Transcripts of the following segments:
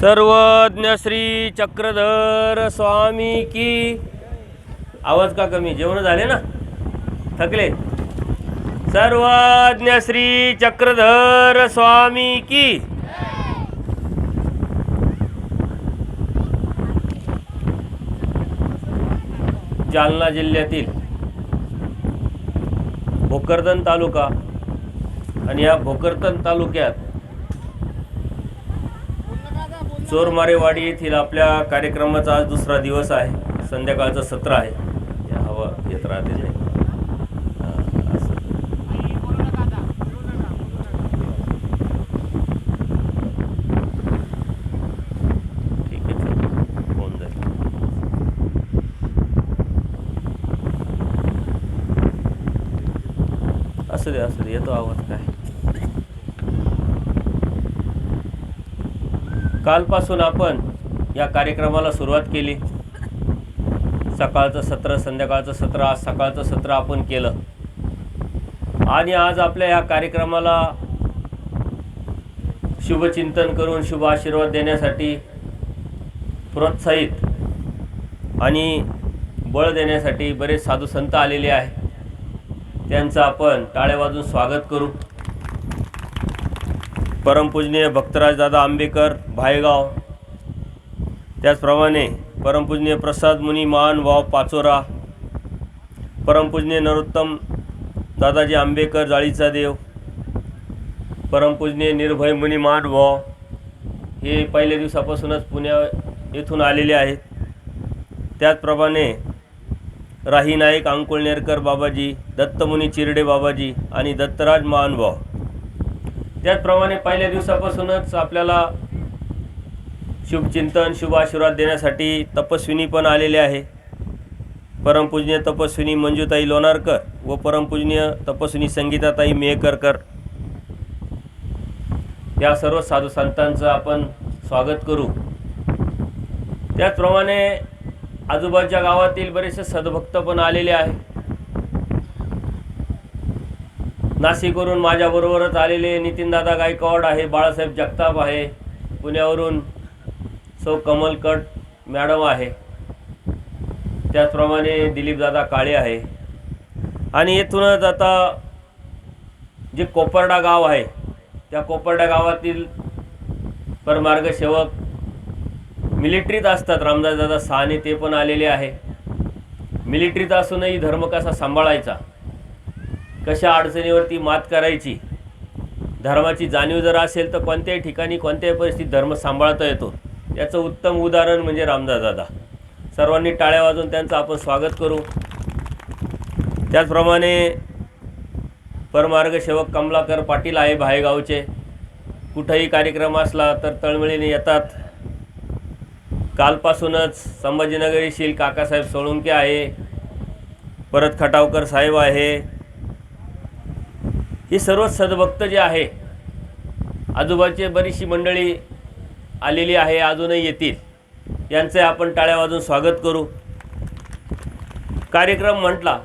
सर्वज्ञ श्री चक्रधर स्वामी की। आवाज का कमी? जेवण झाले ना? थकले? सर्वज्ञ श्री चक्रधर स्वामी की। जालना जिल्ह्यातील भोकरदन तालुका आणि या भोकरदन तालुक्यात चोरमारेवाडी येथील आपल्या कार्यक्रमाचा आज दुसरा दिवस आहे। संध्याकाळचं सत्र आहे। या हवा येत राहते नाही। ठीक आहे, होऊन जाईल। असू दे येतो आवाज। काय कालपासून आपण या कार्यक्रमाला सुरुवात केली। सकाळचं सत्र, संध्याकाळचं सत्र, आज सकाळचं सत्र आपण केलं आणि आज आपल्या या कार्यक्रमाला शुभचिंतन करून शुभ आशीर्वाद देण्यासाठी, प्रोत्साहित आणि बळ देण्यासाठी बरेच साधू संत आलेले आहे। त्यांचं आपण टाळ्या वाजवून स्वागत करू। परमपूजनीय भक्तराजदादा आंबेकर भायगाव, त्याचप्रमाणे परमपूजनीय प्रसाद मुनी महानुभाव पाचोरा, परमपूजनीय नरोत्तम दादाजी आंबेकर जाळीचा देव, परमपूजनीय निर्भय मुनी महानुभाव हे पहिल्या दिवसापासूनच येथून आलेले आहेत। त्याचप्रमाणे राही नाईक अंकुळनेरकर बाबाजी, दत्तमुनी चिरडे बाबाजी आणि दत्तराज महानुभाव, त्याचप्रमाणे पहिल्या दिवसापासूनच आपल्याला शुभचिंतन शुभ आशीर्वाद देण्यासाठी तपस्विनी पण आलेले आहे। परमपूजनीय तपस्विनी मंजुताई लोणारकर व परमपूजनीय तपस्विनी संगीताताई मेहकरकर या सर्व साधू संतांचं आपण स्वागत करू। त्याचप्रमाणे आजूबाजूच्या गावातील बरेचसे सद्भक्त पण आलेले आहे। नाशिकवरून माझ्याबरोबरच आलेले नितीनदादा गायकवाड आहे, बाळासाहेब जगताप आहे, पुण्यावरून सौ कमलकट मॅडम आहे, त्याचप्रमाणे दिलीपदादा काळे आहे आणि येथूनच आता जे कोपर्डा गाव आहे त्या कोपर्डा गावातील परमार्ग सेवक मिलिटरीत असतात, रामदासदादा साने, ते पण आलेले आहे। मिलिटरीत असूनही धर्म कसा सांभाळायचा, कशा अडचणीवरती मात करायची, धर्माची जाणीव जर असेल तर कोणत्याही ठिकाणी कोणत्याही परिस्थितीत धर्म सांभाळता येतो, याचं उत्तम उदाहरण म्हणजे रामदासदादा। सर्वांनी टाळ्या वाजवून त्यांचं आपण स्वागत करू। त्याचप्रमाणे परमार्ग सेवक कमलाकर पाटील आहे भायगावचे, कुठेही कार्यक्रम असला तर तळमळीने येतात। कालपासूनच संभाजीनगर येथील काकासाहेब सोळुंके आहे, परत खटावकर साहेब आहे, ही सर्व सद्भक्त जे आहे, आजूबाजूची बरीचशी मंडळी आलेली आहे, अजूनही येतील, यांचे आपण टाळ्या वाजवून स्वागत करू। कार्यक्रम म्हटला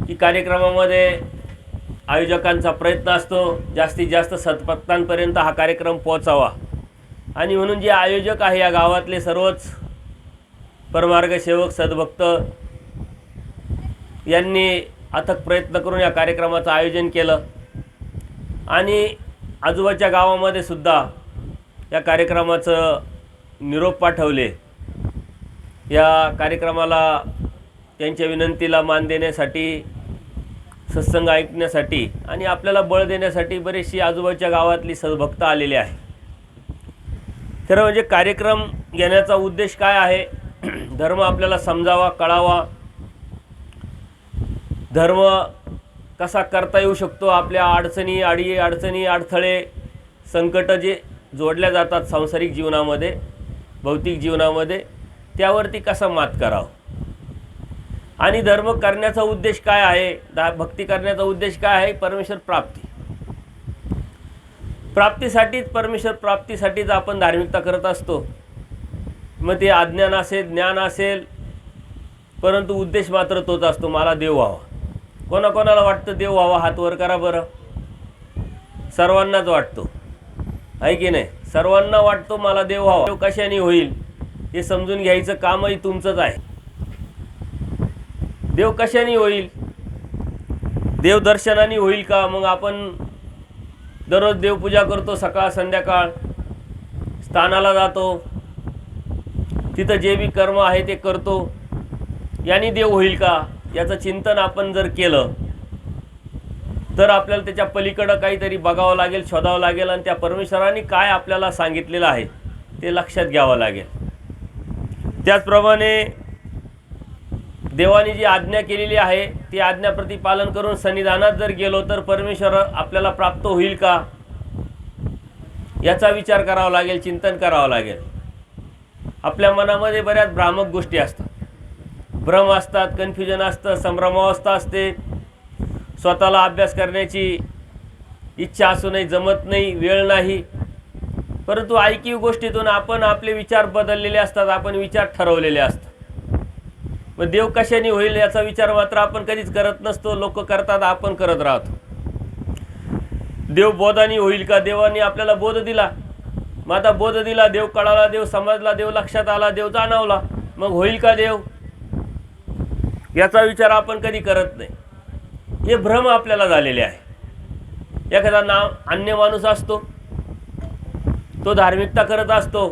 की कार्यक्रमामध्ये आयोजकांचा प्रयत्न असतो जास्तीत जास्त सद्भक्तांपर्यंत हा कार्यक्रम पोहोचावा आणि म्हणून जे आयोजक आहे या गावातले सर्वच परमार्ग सेवक सद्भक्त यांनी अथक प्रयत्न करून या कार्यक्रमाचं आयोजन केलं आणि आजूबाजूच्या गावामध्ये सुद्धा या कार्यक्रमाचं निरोप पाठवले। या कार्यक्रमाला त्यांच्या विनंतीला मान देण्यासाठी, सत्संग ऐकण्यासाठी आणि आपल्याला बळ देण्यासाठी बरेचशी आजूबाजूच्या गावातली सद्भक्त आलेले आहे। खरं म्हणजे कार्यक्रम घेण्याचा उद्देश काय आहे? धर्म आपल्याला समजावा, कळावा, धर्म कसा करता येऊ शकतो, आपल्या अडचणी अडथळे संकट जे जोडल्या जातात सांसारिक जीवनामध्ये, भौतिक जीवनामध्ये, त्यावरती कसा मात करावं आणि धर्म करण्याचा उद्देश काय आहे, भक्ती करण्याचा उद्देश काय आहे? परमेश्वर प्राप्तीसाठीच, परमेश्वर प्राप्तीसाठीच आपण धार्मिकता करत असतो। मग ते अज्ञान असेल ज्ञान असेल, परंतु उद्देश मात्र तोच असतो, मला देव व्हावा। कोणाकोणाला वाटतं देव व्हावा? हात वर करा बरं। सर्वांनाच वाटतो। आहे की नाही? सर्वांना वाटतो मला देव व्हावा, देव कशाने होईल हे समजून घ्यायचं कामही तुमचंच आहे. देव कशाने होईल? देव दर्शनाने होईल का? मग आपण दररोज देवपूजा करतो, सकाळ संध्याकाळ स्थानाला जातो, तिथं जे बी कर्म आहे ते करतो, याने देव होईल का? याचं चिंतन आपण जर केलं तर आपल्याला त्याच्या पलीकडं काहीतरी बघावं लागेल, शोधावं लागेल आणि त्या परमेश्वराने काय आपल्याला सांगितलेलं आहे ते लक्षात घ्यावं लागेल. त्याचप्रमाणे देवाने जी आज्ञा केलेली आहे ती आज्ञाप्रती पालन करून सन्निधानात जर गेलो तर परमेश्वर आपल्याला प्राप्त होईल का याचा विचार करावा लागेल, चिंतन करावं लागेल. आपल्या मनामध्ये बऱ्याच भ्रामक गोष्टी असतात, भ्रम असतात, कन्फ्युजन असतं, संभ्रमावस्था असते, स्वतःला अभ्यास करण्याची इच्छा असूनही जमत नाही, वेळ नाही. परंतु ऐकीव गोष्टीतून आपण आपले विचार बदललेले असतात, आपण विचार ठरवलेले असतात. मग देव कशाने होईल याचा विचार मात्र आपण कधीच करत नसतो. लोक करतात, आपण करत राहतो. देव बोधाने होईल का? देवाने आपल्याला बोध दिला, मग आता बोध दिला, देव कळाला, देव समजला, देव लक्षात आला, देव जाणवला, मग होईल का देव याचा विचार आपण कधी करत नाही. हे भ्रम आपल्याला झालेले आहे. एखादा अन्य माणूस असतो, तो धार्मिकता करत असतो,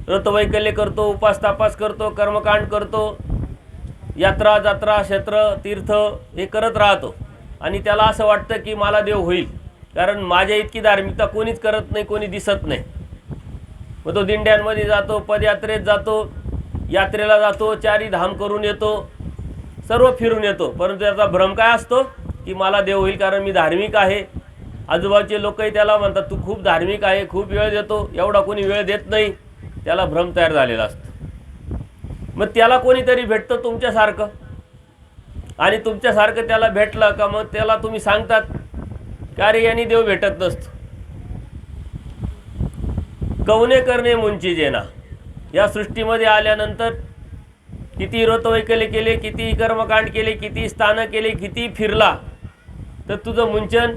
व्रतवैकल्य करतो, उपास तापास करतो, कर्मकांड करतो, यात्रा जात्रा क्षेत्र तीर्थ हे करत राहतो आणि त्याला असं वाटतं की मला देव होईल, कारण माझ्या इतकी धार्मिकता कोणीच करत नाही, कोणी दिसत नाही. मग तो दिंड्यांमध्ये जातो, पदयात्रेत जातो, यात्रेला जातो, चारी धाम करून येतो, सर्व फिरून येतो, परंतु त्याचा भ्रम काय असतो की मला देव होईल कारण मी धार्मिक आहे. आजूबाजूचे लोकही त्याला म्हणतात तू खूप धार्मिक आहे, खूप वेळ देतो. एवढा कोणी वेळ देत नाही, त्याला भ्रम तयार झालेला असतो. मग त्याला कोणीतरी भेटतं तुमच्यासारखं आणि तुमच्यासारखं त्याला भेटलं का मग त्याला तुम्ही सांगतात का रे यांनी देव भेटत नसतो. कवने करणे मुंची जेना, या सृष्टीमध्ये आल्यानंतर किती व्रतवैकल्य केले, किती कर्मकांड केले, किती स्थानं केले, किती फिरला तर तुझं मुंचन,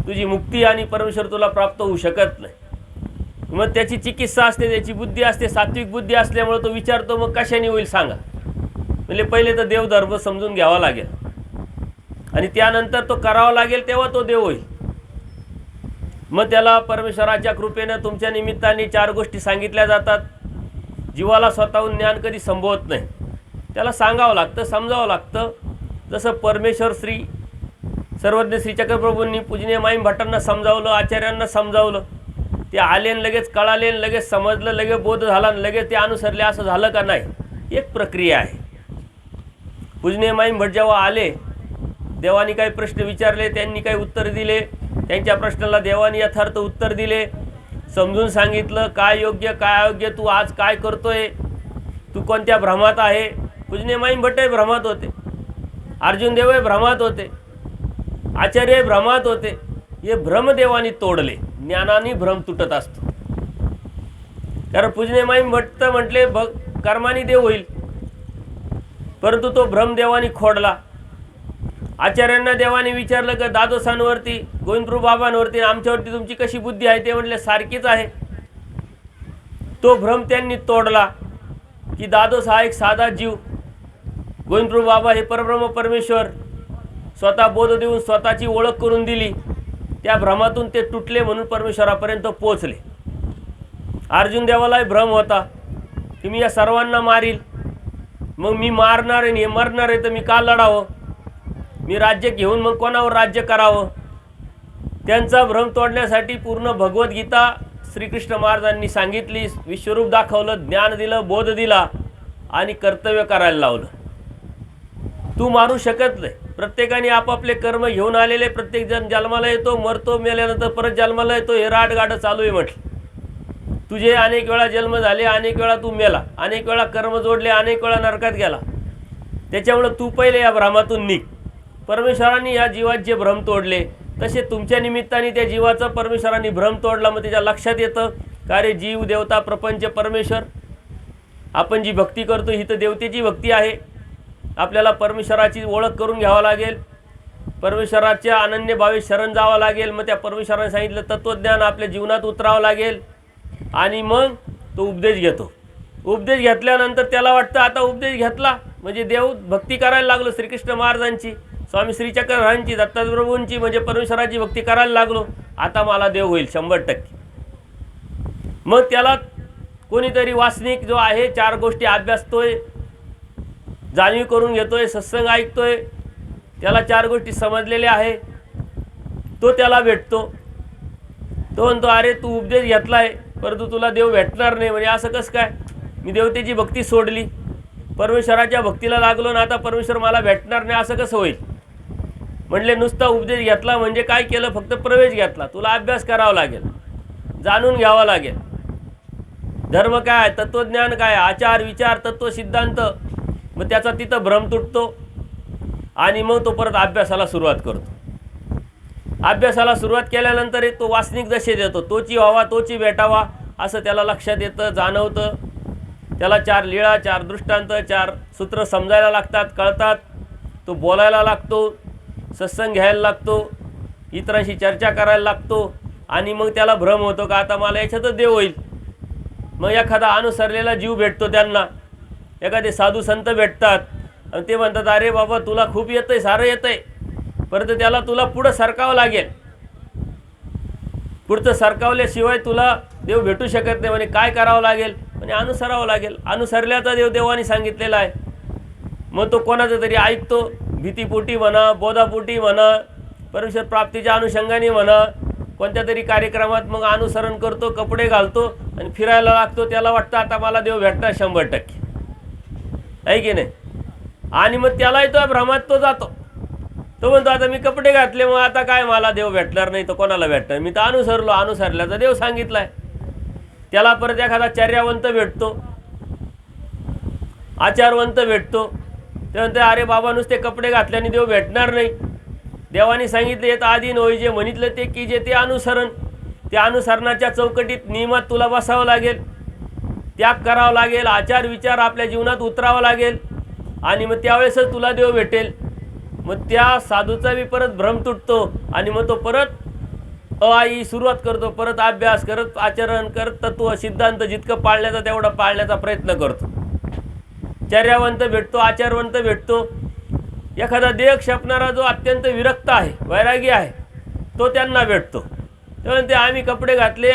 तुझी मुक्ती आणि परमेश्वर तुला प्राप्त होऊ शकत नाही. मग त्याची चिकित्सा असते, त्याची बुद्धी असते, सात्विक बुद्धी असल्यामुळे तो विचारतो मग कशाने होईल सांगा. म्हणजे पहिले तर देवधर्म समजून घ्यावा लागेल आणि त्यानंतर तो करावा लागेल, तेव्हा तो देव होईल. मग त्याला परमेश्वराच्या कृपेनं तुमच्या निमित्ताने 4 गोष्टी सांगितल्या जातात. जीवाला स्वतःहून ज्ञान कधी संभवत नाही, त्याला सांगावं लागतं, समजावं लागतं. जसं परमेश्वर श्री सर्वज्ञ श्री चक्रप्रभूंनी पूजनीय माईम भट्टांना समजावलं, आचार्यांना समजावलं, ते आले आणि लगेच कळाले, लगेच समजलं, लगेच बोध झाला, लगेच ते अनुसरले, असं झालं का? नाही, एक प्रक्रिया आहे. पूजनीय माईम भट्ट जेव्हा आले, देवानी काही प्रश्न विचारले, त्यांनी काही उत्तर दिले, त्यांच्या प्रश्नाला देवानी यथार्थ उत्तर दिले, समजून सांगितलं काय योग्य काय अयोग्य, तू आज काय करतोय, तू कोणत्या भ्रमात आहे. पूजनीय माईम भट्टही भ्रमात होते, अर्जुन देवही भ्रमात होते, आचार्य भ्रमात होते. हे भ्रमदेवानी तोडले. ज्ञानाने भ्रम तुटत असतो. कारण पूजनीय माईम भट्ट म्हटले कर्माने देव होईल, परंतु तो भ्रमदेवानी खोडला. आचार्यांना देवाने विचारलं की दादोसांवरती, गोविंदप्रभू बाबांवरती, आमच्यावरती तुमची कशी बुद्धी आहे? ते म्हटले सारखीच आहे. तो भ्रम त्यांनी तोडला की दादोस हा एक साधा जीव, गोविंदप्रभू बाबा हे परब्रह्म परमेश्वर, स्वतः बोध देऊन स्वतःची ओळख करून दिली. त्या भ्रमातून ते तुटले, म्हणून परमेश्वरापर्यंत पोहोचले. अर्जुन देवालाही भ्रम होता की मी या सर्वांना मारील, मग मी मारणार आहे, हे मरणार आहे, तर मी का लढावं? मी राज्य घेऊन मग कोणावर राज्य करावं? त्यांचा भ्रम तोडण्यासाठी पूर्ण भगवद्गीता श्रीकृष्ण महाराजांनी सांगितली, विश्वरूप दाखवलं, ज्ञान दिलं, बोध दिला आणि कर्तव्य करायला लावलं. तू मारू शकत नाही. प्रत्येकाने आपापले कर्म घेऊन आलेले, प्रत्येक जण जन्माला येतो, मरतो, मेल्यानंतर परत जन्माला येतो, हे राडगाडं चालू आहे म्हटलं. तुझे अनेक वेळा जन्म झाले, अनेक वेळा तू मेला, अनेक वेळा कर्म जोडले, अनेक वेळा नरकात गेला. त्याच्यामुळे तू पहिले या भ्रमातून निघ. परमेश्वरांनी या जीवात जे भ्रम तोडले, तसे तुमच्या निमित्ताने त्या जीवाचा परमेश्वरांनी भ्रम तोडला. मग त्याच्या लक्षात येतं का रे जीव, देवता, प्रपंच, परमेश्वर, आपण जी भक्ती करतो ही तर देवतेची भक्ती आहे. आपल्याला परमेश्वराची ओळख करून घ्यावं लागेल परमेश्वराच्या अनन्य भावे शरण जावं लागेल. मग त्या परमेश्वराने सांगितलं तत्त्वज्ञान आपल्या जीवनात उतरावं लागेल. आणि मग तो उपदेश घेतो. उपदेश घेतल्यानंतर त्याला वाटतं आता उपदेश घेतला म्हणजे देव भक्ती करायला लागलो. श्रीकृष्ण महाराजांची, स्वामी श्रीचक्रधरांची, दत्तप्रभूंची म्हणजे परमेश्वराची भक्ती करायला लागलो. आता मला देव होईल 100%. मग त्याला कोणीतरी वासनिक जो आहे 4 गोष्टी अभ्यासतोय, जाणीव करून घेतोय, सत्संग ऐकतोय, त्याला 4 गोष्टी समजलेल्या आहे. तो त्याला भेटतो. तो म्हणतो अरे तू उपदेश घेतलाय परंतु तुला देव भेटणार नाही. म्हणजे असं कसं काय? मी देवतेची भक्ती सोडली, परमेश्वराच्या भक्तीला लागलो ना, आता परमेश्वर मला भेटणार नाही असं कसं होईल? म्हणले नुसता उपदेश घेतला म्हणजे काय केलं? फक्त प्रवेश घेतला. तुला अभ्यास करावा लागेल, जाणून घ्यावा लागेल. धर्म काय, तत्त्वज्ञान काय, आचार विचार तत्व सिद्धांत. मग त्याचा तिथं भ्रम तुटतो आणि मग तो परत अभ्यासाला सुरुवात करतो. अभ्यासाला सुरुवात केल्यानंतर तो वासनिक दशेत येतो. तोची व्हावा तोची भेटावा असं त्याला लक्षात येतं, जाणवतं. त्याला 4 लीळा, 4 दृष्टांत, 4 सूत्र समजायला लागतात, कळतात. तो बोलायला लागतो, सत्संग घ्यायला लागतो, इतरांशी चर्चा करायला लागतो. आणि मग त्याला भ्रम होतो का आता मला याच्यातच देव होईल. मग एखादा अनुसरलेला जीव भेटतो त्यांना, एखादे साधू संत भेटतात आणि ते म्हणतात अरे बाबा तुला खूप येतंय, सारं येतंय, परंतु त्याला तुला पुढं सरकावं लागेल. पुढचं सरकावल्याशिवाय तुला देव भेटू शकत नाही. म्हणजे काय करावं लागेल? म्हणजे अनुसरावं लागेल. अनुसरल्याचा देव देवाने सांगितलेला आहे. मग तो कोणाचं तरी ऐकतो, भीतीपोटी म्हणा, बोधापोटी म्हणा, परमेश्वर प्राप्तीच्या अनुषंगाने म्हणा, कोणत्या तरी कार्यक्रमात मग अनुसरण करतो, कपडे घालतो आणि फिरायला लागतो. त्याला वाटतं आता मला देव भेटणार 100%, आहे की नाही? आणि मग त्यालाही तो भ्रमात तो जातो. तो म्हणतो आता मी कपडे घातले मग आता काय मला देव भेटणार नाही, तर कोणाला भेटणार? मी तर अनुसरलो, अनुसरल्याचा देव सांगितलाय. त्याला परत एखादा चर्यावंत भेटतो, आचारवंत भेटतो. ते म्हणते अरे बाबा नुसते कपडे घातल्याने देव भेटणार नाही. देवाने सांगितले येत आधी नव्हे जे म्हणितलं ते की जे ते अनुसरण. त्या अनुसरणाच्या चौकटीत नियमात तुला बसावं लागेल, त्याग करावा लागेल, आचार विचार आपल्या जीवनात उतरावा लागेल आणि मग त्यावेळेसच तुला देव भेटेल. मग त्या साधूचा बी परत भ्रम तुटतो आणि मग तो परत आई सुरुवात करतो, परत अभ्यास करत, आचरण करत, तत्व सिद्धांत जितकं पाळण्याचा तेवढा पाळण्याचा प्रयत्न करतो. चर्यावंत भेटतो, आचारवंत भेटतो. एखादा देह क्षपणारा जो अत्यंत विरक्त आहे, वैरागी आहे, तो त्यांना भेटतो. ते म्हणते आम्ही कपडे घातले,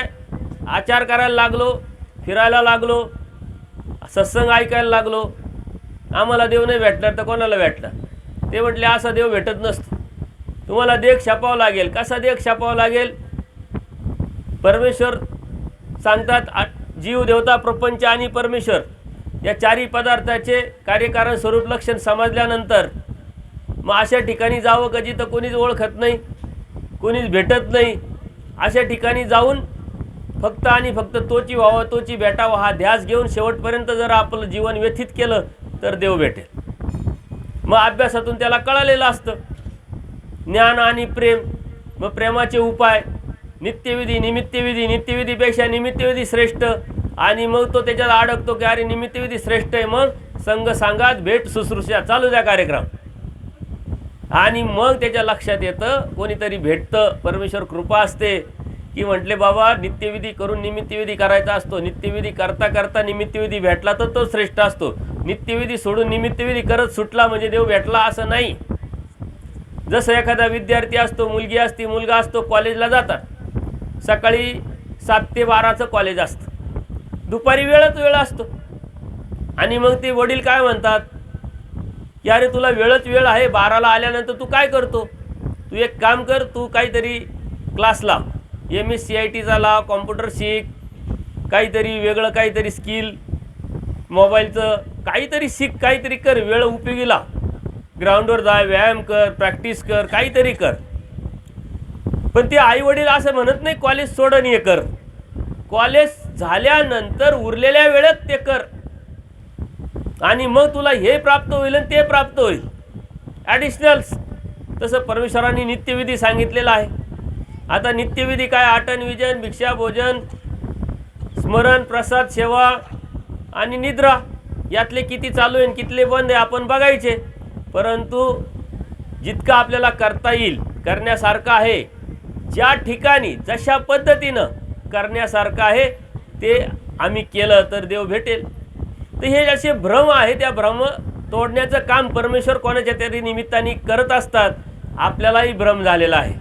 आचार करायला लागलो, फिरायला लागलो, सत्संग ऐकायला लागलो, आम्हाला देव नाही भेटणार तर कोणाला भेटणार? ते म्हटले असा देव भेटत नसतो. तुम्हाला देह छापावा लागेल. कसा देह छापावा लागेल? परमेश्वर सांगतात जीव, देवता, प्रपंच आणि परमेश्वर या 4ही पदार्थाचे कार्यकारण स्वरूप लक्षण समजल्यानंतर मग अशा ठिकाणी जावं का जिथं कोणीच ओळखत नाही, कोणीच भेटत नाही. अशा ठिकाणी जाऊन फक्त आणि फक्त तोची व्हावं तोची भेटावं हा ध्यास घेऊन शेवटपर्यंत जर आपलं जीवन व्यथित केलं तर देव भेटेल. मग अभ्यासातून त्याला कळालेलं असतं ज्ञान आणि प्रेम. मग प्रेमाचे उपाय, नित्यविधी, निमित्तविधी, नित्यविधीपेक्षा निमित्तविधी श्रेष्ठ. आणि मग तो त्याच्यात अडकतो की अरे निमित्तविधी श्रेष्ठ आहे, मग संघ सांगात भेट शुश्रूषा चालू द्या कार्यक्रम. आणि मग त्याच्या लक्षात येतं कोणीतरी भेटतं, परमेश्वर कृपा असते की म्हटले बाबा नित्यविधी करून निमित्तविधी करायचा असतो. नित्यविधी करता करता निमित्तविधी भेटला तर तो श्रेष्ठ असतो. नित्यविधी सोडून निमित्तविधी करत सुटला म्हणजे देव भेटला असं नाही. जसं एखादा विद्यार्थी असतो, मुलगी असती, मुलगा असतो, कॉलेजला जातात. सकाळी 7 ते 12चं कॉलेज असतं, दुपारी वेळ असतो. आणि मग ते वडील काय म्हणतात की अरे तुला वेळ आहे, 12ला आल्यानंतर तू काय करतो? तू एक काम कर, तू काहीतरी क्लास लाव, MSCITचा लाव, कॉम्प्युटर शिक, काहीतरी वेगळं काहीतरी स्किल, मोबाईलचं काहीतरी शिक, काहीतरी कर, वेळ उपयोगी लाव, ग्राउंडवर जा, व्यायाम कर, प्रॅक्टिस कर, काहीतरी कर. पण ते आई वडील असं म्हणत नाही कॉलेज सोड आणि हे कर. कॉलेज झाल्यानंतर उरलेल्या वेळेत ते कर आणि मग तुला हे प्राप्त होईल आणि ते प्राप्त होईल ॲडिशनल्स. तसं परमेश्वरांनी नित्यविधी सांगितलेलं आहे. आता नित्यविधी काय? आटन, विजन, भिक्षा, भोजन, स्मरण, प्रसाद, सेवा आणि निद्रा. यातले किती चालू आहे कितले बंद आहे आपण बघायचे. परंतु जितकं आपल्याला करता येईल करण्यासारखं आहे, ज्या ठिकाणी जशा पद्धतीनं करण्यासारखं आहे ते आम्ही केलं तर देव भेटेल. तर हे असे भ्रम आहे, त्या भ्रम तोडण्याचं काम परमेश्वर कोणाच्या तरी निमित्ताने करत असतात. आपल्यालाही भ्रम झालेला आहे.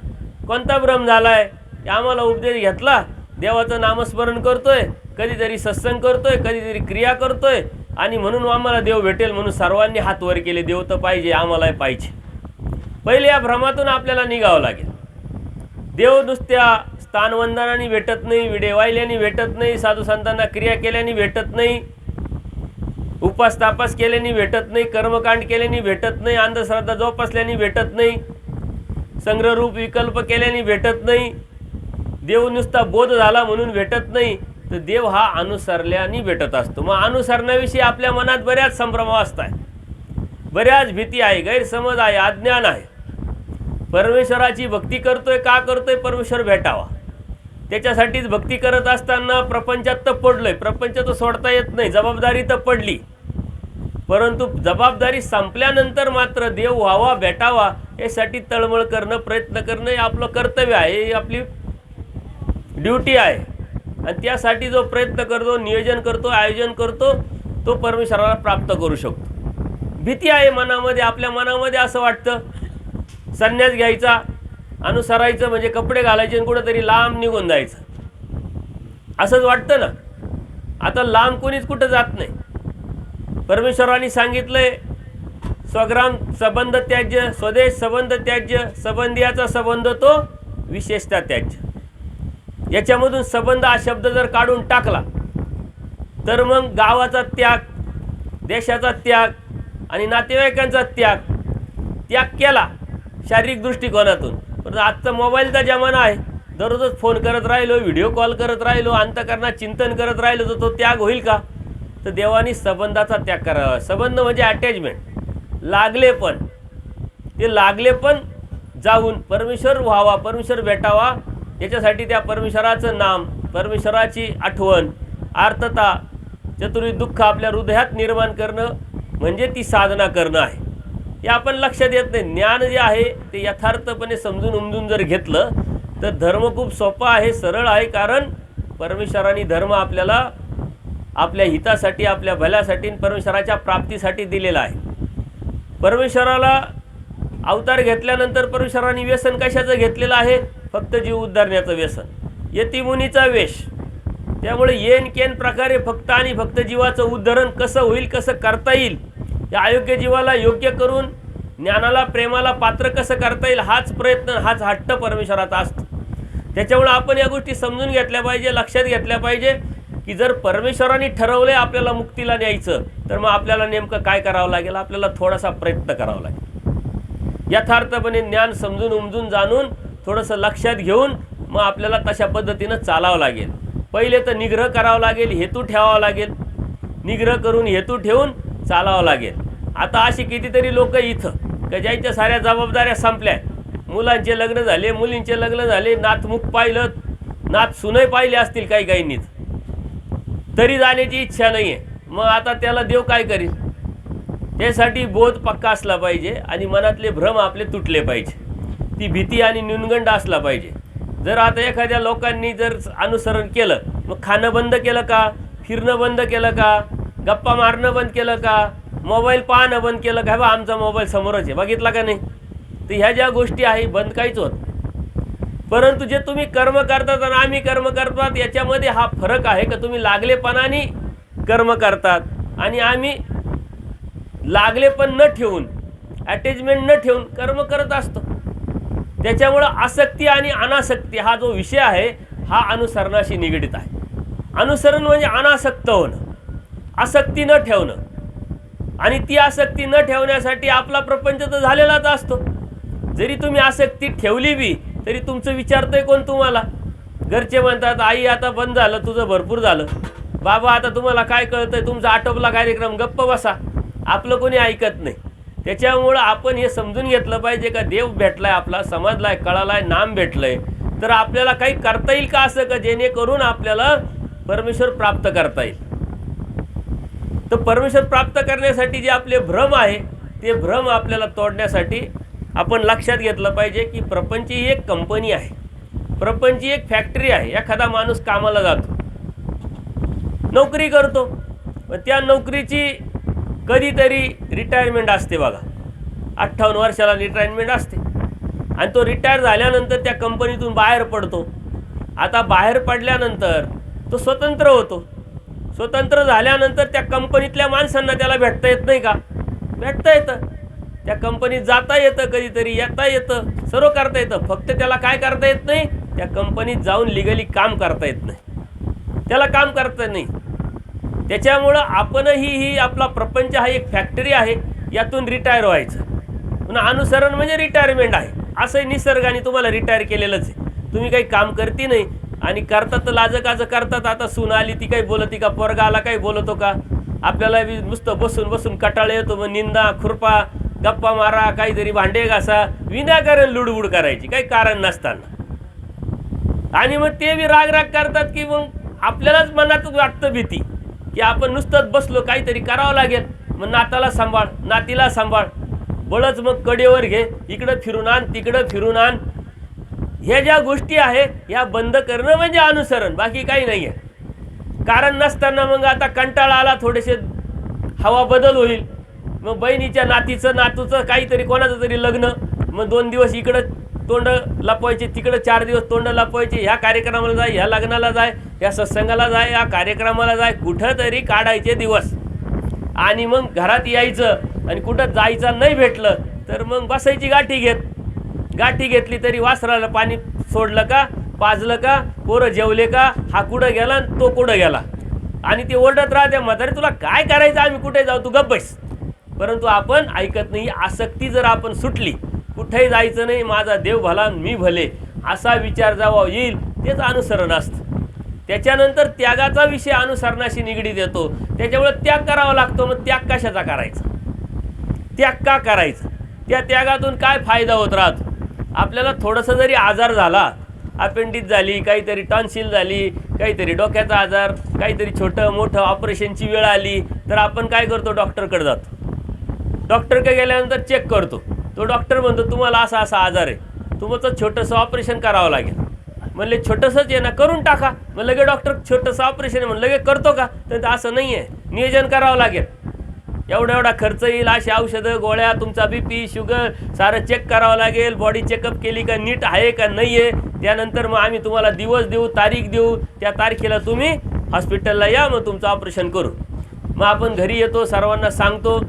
कोणता भ्रम झाला आहे? आम्हाला उपदेश घेतला, देवाचं नामस्मरण करतोय, कधीतरी सत्संग करतोय, कधीतरी क्रिया करतोय आणि म्हणून आम्हाला देव भेटेल म्हणून सर्वांनी हात वर केले. देव तर पाहिजे, आम्हालाही पाहिजे. पहिले या भ्रमातून आपल्याला निघावं लागेल. देव नुसत्या स्थानवंदनाने भेटत नाही, विडे वाहिल्याने भेटत नाही, साधू संतांना क्रिया केल्याने भेटत नाही, उपास तापास केल्याने भेटत नाही, कर्मकांड केल्याने भेटत नाही, अंधश्रद्धा जोपासल्याने भेटत नाही, संग्रहरूप विकल्प केल्याने भेटत नाही, देव नुसता बोध झाला म्हणून भेटत नाही. तर देव हा अनुसरल्याने भेटत असतो. मग अनुसरण्याविषयी आपल्या मनात बऱ्याच संभ्रम असतात, बऱ्याच भीती आहे, गैरसमज आहे, अज्ञान आहे. परमेश्वराची भक्ती करतोय का करतोय? परमेश्वर भेटावा, त्याच्यासाठीच भक्ती करत असताना प्रपंचात तर पडलोय. प्रपंच तर सोडता येत नाही, जबाबदारी तर पडली, परंतु जबाबदारी संपल्यानंतर मात्र देव व्हावा, भेटावा यासाठी तळमळ करणं, प्रयत्न करणं हे आपलं कर्तव्य आहे, ही आपली ड्युटी आहे. आणि त्यासाठी जो प्रयत्न करतो, नियोजन करतो, आयोजन करतो, तो परमेश्वराला प्राप्त करू शकतो. भीती आहे मनामध्ये, आपल्या मनामध्ये असं वाटतं संन्यास घ्यायचा, अनुसरायचं म्हणजे कपडे घालायचे आणि कुठंतरी लांब निघून जायचं, असंच वाटतं ना. आता लांब कोणीच कुठं जात नाही. परमेश्वराने सांगितलंय स्वग्राम संबंध त्याज्य, स्वदेश संबंध त्याज्य, संबंधियाचा संबंध तो विशेषता त्याज्य. याच्यामधून संबंध हा शब्द जर काढून टाकला तर मग गावाचा त्याग, देशाचा त्याग आणि नातेवाईकांचा त्याग केला शारीरिक दृष्टिकोनातून. पण आजचा मोबाईलचा जमाना आहे, दररोजच फोन करत राहिलो, व्हिडिओ कॉल करत राहिलो, अंतःकरणात चिंतन करत राहिलो तर तो त्याग होईल का? तर देवानी संबंधाचा त्याग करावा. संबंध म्हणजे अटॅचमेंट, लागलेपण. ते लागलेपण जाऊन परमेश्वर व्हावा, परमेश्वर भेटावा, याच्यासाठी त्या परमेश्वराचं नाम, परमेश्वराची आठवण, आर्तता, चतुर्विध दुःख आपल्या हृदयात निर्माण करणं म्हणजे ती साधना करणं आहे. हे आपण लक्षात येत नाही. ज्ञान जे आहे ते यथार्थपणे समजून उमजून जर घेतलं तर धर्म खूप सोपा आहे, सरळ आहे. कारण परमेश्वराने धर्म आपल्याला आपल्या हितासाठी, आपल्या भल्यासाठी, परमेश्वराच्या प्राप्तीसाठी दिलेला आहे. परमेश्वराला अवतार घेतल्यानंतर परमेश्वराने व्यसन कशाचं घेतलेलं आहे? फक्त जीव उद्धारण्याचं व्यसन, यतिमुनीचा वेश. त्यामुळे येन केन प्रकारे फक्त आणि फक्त जीवाचं उद्धरण कसं होईल, कसं करता येईल, या अयोग्य जीवाला योग्य करून ज्ञानाला, प्रेमाला पात्र कसं करता येईल, हाच प्रयत्न, हाच हट्ट परमेश्वराचा असतो. त्याच्यामुळे आपण या गोष्टी समजून घेतल्या पाहिजे, लक्षात घेतल्या पाहिजे की जर परमेश्वराने ठरवले आपल्याला मुक्तीला न्यायचं तर मग आपल्याला नेमकं काय करावं लागेल? आपल्याला थोडासा प्रयत्न करावा लागेल. यथार्थपणे ज्ञान समजून उमजून जाणून थोडंसं लक्षात घेऊन मग आपल्याला तशा पद्धतीनं चालावं लागेल. पहिले तर निग्रह करावा लागेल, हेतू ठेवावा लागेल, निग्रह करून हेतू ठेवून चालावं लागेल. आता अशी कितीतरी लोक इथं का ज्यांच्या साऱ्या जबाबदाऱ्या संपल्या, मुलांचे लग्न झाले, मुलींचे लग्न झाले, नातमुख पाहिलं, नात सुनई पाहिले असतील काही काहींनीच, तरी जाण्याची इच्छा नाही आहे. मग आता त्याला देव काय करील? त्यासाठी बोध पक्का असला पाहिजे आणि मनातले भ्रम आपले तुटले पाहिजे, ती भीती आणि न्यूनगंड असला पाहिजे. जर आता एखाद्या लोकांनी जर अनुसरण केलं, मग खाणं बंद केलं का, फिरणं बंद केलं का, गप्पा मारणं बंद केलं का, मोबाईल पाहणं बंद केलं का? बा आमचा मोबाईल समोरच आहे, बघितला का नाही? तर ह्या ज्या गोष्टी आहे बंद काहीच होत. परंतु जे तुम्ही कर्म करतात आणि आम्ही कर्म करतात याच्यामध्ये हा फरक आहे का तुम्ही लागलेपणाने कर्म करतात आणि आम्ही लागलेपण न ठेवून, अटॅचमेंट न ठेवून कर्म करत असतो. त्याच्यामुळं आसक्ती आणि अनासक्ती हा जो विषय आहे हा अनुसरणाशी निगडित आहे. अनुसरण म्हणजे अनासक्त होणं, आसक्ती न ठेवणं. आणि ती आसक्ती न ठेवण्यासाठी आपला प्रपंच तर झालेलाच असतो. जरी तुम्ही आसक्ती ठेवली बी तरी तुमचं विचारतंय कोण तुम्हाला? घरचे म्हणतात आई आता बंद झालं, तुझं भरपूर झालं, बाबा आता तुम्हाला काय कळतंय, तुमचा आटोपला कार्यक्रम, गप्प बसा. आपलं कोणी ऐकत नाही. त्याच्यामुळं आपण हे समजून घेतलं पाहिजे का देव भेटलाय, आपला समजलाय, कळालाय, नाम भेटलंय, तर आपल्याला काही करता येईल का असं का जेणेकरून आपल्याला परमेश्वर प्राप्त करता येईल. तर परमेश्वर प्राप्त करण्यासाठी जे आपले भ्रम आहे ते भ्रम आपल्याला तोडण्यासाठी आपण लक्षात घेतलं पाहिजे की प्रपंच ही एक कंपनी आहे, प्रपंच ही एक फॅक्टरी आहे. एखादा माणूस कामाला जातो, नोकरी करतो, त्या नोकरीची कधीतरी रिटायरमेंट असते बघा. 58 वर्षाला रिटायरमेंट असते आणि तो रिटायर झाल्यानंतर त्या कंपनीतून बाहेर पडतो. आता बाहेर पडल्यानंतर तो स्वतंत्र होतो. स्वतंत्र झाल्यानंतर त्या कंपनीतल्या माणसांना त्याला भेटता येत नाही का? भेटता येतं. त्या कंपनीत जाता येतं, कधीतरी येता येतं, सर्व करता येतं. फक्त त्याला काय करता येत नाही? त्या कंपनीत जाऊन लिगली काम करता येत नाही, त्याला काम करता नाही. त्याच्यामुळं आपणही ही आपला प्रपंच हा एक फॅक्टरी आहे, यातून रिटायर व्हायचं. पुन्हा अनुसरण म्हणजे रिटायरमेंट आहे. असंही निसर्गाने तुम्हाला रिटायर केलेलंच आहे. तुम्ही काही काम करती नाही आणि करतात तर लाजकाजं करतात. आता सून आली ती काही बोलती का? पोरगा आला काही बोलतो का? आपल्याला नुसतं बसून बसून कटाळा येतो. मग निंदा खुरपा, गप्पा मारा, काहीतरी भांडे घासा, विनाकारण लुडबुड करायची काही कारण नसताना. आणि मग ते बी राग करतात की मग आपल्यालाच मनात वाटतं भीती की आपण नुसतंच बसलो, काहीतरी करावं लागेल. मग नाताला सांभाळ, नातीला सांभाळ, बळच मग कडेवर घे, इकडं फिरून आण, तिकडं फिरून आण. ह्या ज्या गोष्टी आहे ह्या बंद करणं म्हणजे अनुसरण, बाकी काही नाही आहे. कारण नसताना मग आता कंटाळा आला, थोडेसे हवा बदल होईल. मग बहिणीच्या नातीचं नातूचं काहीतरी कोणाचं तरी लग्न, मग 2 दिवस इकडं तोंड लपवायचे, तिकडं 4 दिवस तोंड लपवायचे. ह्या कार्यक्रमाला जाय, ह्या लग्नाला जाय, ह्या सत्संगाला जाय, या कार्यक्रमाला जाय, कुठं तरी काढायचे दिवस. आणि मग घरात यायचं आणि कुठं जायचं नाही भेटलं तर मग बसायची गाठी घेत. गाठी घेतली तरी वासराला पाणी सोडलं का, पाजलं का, पोरं जेवले का, हा कुठं गेला आणि तो कुठं गेला. आणि ते ओरडत राहते, म्हातारे तुला काय करायचं, आम्ही कुठे जाऊ, तू गप्प बस. परंतु आपण ऐकत नाही. आसक्ती जर आपण सुटली, कुठेही जायचं नाही, माझा देव भला मी भले, असा विचार जेव्हा येईल तेच अनुसरण असतं. त्याच्यानंतर त्यागाचा विषय अनुसरणाशी निगडीत येतो. त्याच्यामुळे त्याग करावा लागतो. मग त्याग कशाचा करायचा, त्याग का करायचा, त्या त्यागातून काय फायदा होत राहतो. आपल्याला थोडंसं जरी आजार झाला, अपेंडिक्स झाली, काहीतरी टॉन्सिल झाली, काहीतरी डोक्याचा आजार, काहीतरी छोटं मोठं ऑपरेशनची वेळ आली, तर आपण काय करतो? डॉक्टरकडे जातो. डॉक्टरकडे गेल्यानंतर चेक करतो. तो डॉक्टर म्हणतो तुम्हाला असा असा आजार आहे, तुमचं छोटंसं ऑपरेशन करावं लागेल. म्हणले छोटंसंच आहे ना, करून टाका. मग लगे डॉक्टर छोटंसं ऑपरेशन आहे म्हणून लगे करतो का? तर असं नाही आहे, नियोजन करावं लागेल. एवढा खर्च येईल, अशी औषधं गोळ्या, तुमचा BP शुगर सारं चेक करावं लागेल. बॉडी चेकअप केली का नीट आहे का नाही आहे. त्यानंतर मग आम्ही तुम्हाला दिवस देऊ, तारीख देऊ, त्या तारखेला तुम्ही हॉस्पिटलला या, मग तुमचं ऑपरेशन करू. मग आपण घरी येतो, सर्वांना सांगतो.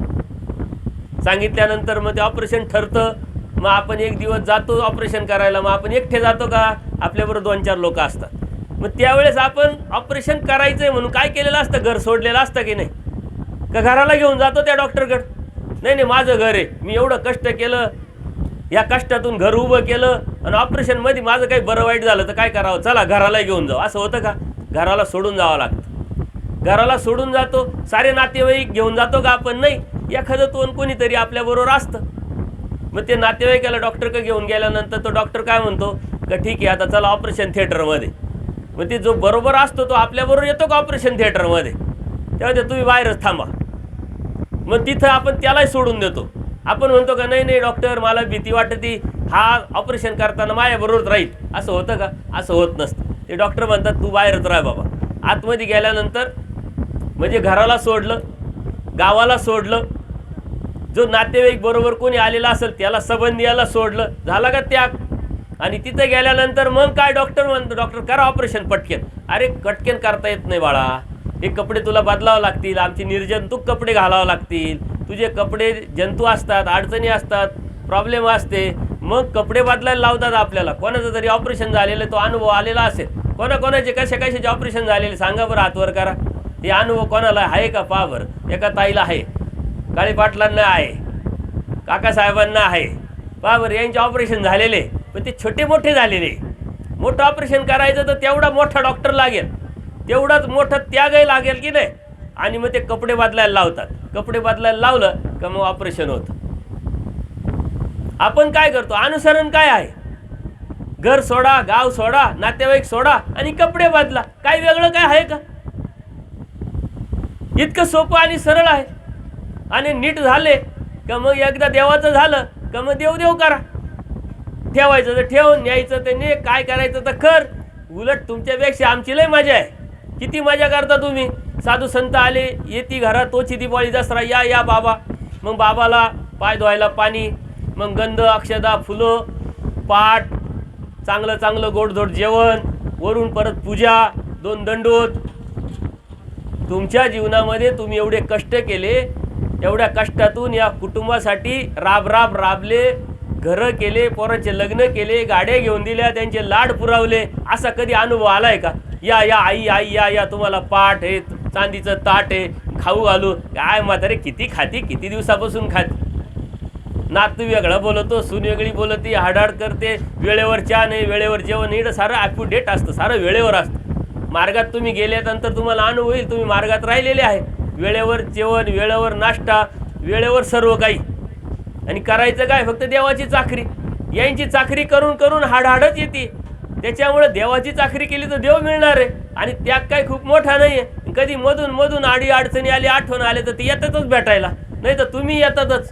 सांगितल्यानंतर मग ते ऑपरेशन ठरतं. मग आपण एक दिवस जातो ऑपरेशन करायला. मग आपण एकटे जातो का? आपल्याबरोबर 2-4 लोक असतात. मग त्यावेळेस आपण ऑपरेशन करायचं आहे म्हणून काय केलेलं असतं? घर सोडलेलं असतं की नाही? का घराला घेऊन जातो त्या डॉक्टरकडे? नाही, माझं घर आहे, मी एवढं कष्ट केलं, या कष्टातून घर उभं केलं आणि ऑपरेशनमध्ये माझं काही बरं वाईट झालं तर काय करावं, चला घराला घेऊन जाऊ, असं होतं का? घराला सोडून जावं लागतं. घराला सोडून जातो. सारे नातेवाईक घेऊन जातो का आपण? नाही, एखादं कोणीतरी आपल्याबरोबर असतं. मग ते नातेवाईकाला डॉक्टरकडे घेऊन गेल्यानंतर तो डॉक्टर काय म्हणतो का ठीक आहे आता चला ऑपरेशन थिएटरमध्ये. मग ते जो बरोबर असतो तो आपल्याबरोबर येतो का ऑपरेशन थिएटरमध्ये? तेव्हा ते तुम्ही बाहेरच थांबा. मग तिथं आपण त्यालाही सोडून देतो. आपण म्हणतो का नाही डॉक्टर मला भीती वाटते, हा ऑपरेशन करताना माझ्याबरोबरच राहील, असं होतं का? असं होत नसतं. ते डॉक्टर म्हणतात तू बाहेरच राह बाबा. आतमध्ये गेल्यानंतर म्हणजे घराला सोडलं, गावाला सोडलं, जो नातेवाईक बरोबर कोणी आलेला असेल त्याला संबंधी याला सोडलं, झाला का त्याग. आणि तिथे गेल्यानंतर मग काय डॉक्टर म्हणतो, डॉक्टर करा ऑपरेशन पटकेन. अरे कटकेन करता येत नाही बाळा, हे कपडे तुला बदलावं लागतील, आमचे निर्जंतुक कपडे घालावं लागतील. तुझे कपडे जंतू असतात, अडचणी असतात, प्रॉब्लेम असते. मग कपडे बदलायला लावतात आपल्याला. कोणाचं तरी ऑपरेशन झालेलं तो अनुभव आलेला असेल. कोणाकोणाचे कशाचे ऑपरेशन झालेले सांगा बरं, हातवर करा. हे अनुभव कोणाला आहे का? पहा बरं. एका ताईला आहे, काळे पाटलांना आहे, काकासाहेबांना आहे. पहा बरं, यांचे ऑपरेशन झालेले, पण ते छोटे मोठे झालेले. मोठं ऑपरेशन करायचं तर तेवढा मोठा डॉक्टर लागेल, तेवढाच मोठा त्यागही लागेल की नाही. आणि मग ते कपडे बदलायला लावतात. कपडे बदलायला लावलं का मग ऑपरेशन होतं. आपण काय करतो? अनुसरण काय आहे? घर सोडा, गाव सोडा, नातेवाईक सोडा आणि कपडे बदला. काय वेगळं काय आहे का? इतकं सोपं आणि सरळ आहे. आणि नीट झाले का मग एकदा देवाचं झालं का मग देव देव करा. ठेवायचं तर ठेव, न्यायचं तर ने, काय करायचं तर कर. उलट तुमच्यापेक्षा आमची लय मजा आहे. किती मजा करता तुम्ही. साधू संत आले, येती घरात, तोची दिवाळी दसरा, या या बाबा. मग बाबाला पाय धुवायला पाणी, मग गंध अक्षदा फुलं, पाट, चांगलं चांगलं गोडधोड जेवण, वरून परत पूजा, 2 दंडोत. तुमच्या जीवनामध्ये तुम्ही एवढे कष्ट केले, एवढ्या कष्टातून या कुटुंबासाठी राबले, घरं केले, पोरांचे लग्न केले, गाड्या घेऊन दिल्या, त्यांचे लाड पुरवले. असा कधी अनुभव आलाय का? या या आई आई या या, तुम्हाला पाठ आहे, चांदीचं ताट आहे, खाऊ घालू. काय म्हातारे किती खाती, किती दिवसापासून खाती. नातू वेगळा बोलतो, सून वेगळी बोलते, हाडाड करते, वेळेवर चहा नाही, वेळेवर जेवण नाही. सारं अप टू डेट असतं, सारं वेळेवर असतं. मार्गात तुम्ही गेल्यानंतर तुम्हाला अनुभव येईल, तुम्ही मार्गात राहिलेले आहे. वेळेवर जेवण, वेळेवर नाश्ता, वेळेवर सर्व काही. आणि करायचं काय? फक्त देवाची चाकरी. यांची चाकरी करून करून हाडहाडच येते. त्याच्यामुळे देवाची चाकरी केली तर देव मिळणार आहे. आणि त्याग काय खूप मोठा नाही आहे. कधी मधून मधून आडी अडचणी आली, आठवण आले तर ते येतातच भेटायला, नाही तर तुम्ही येतातच.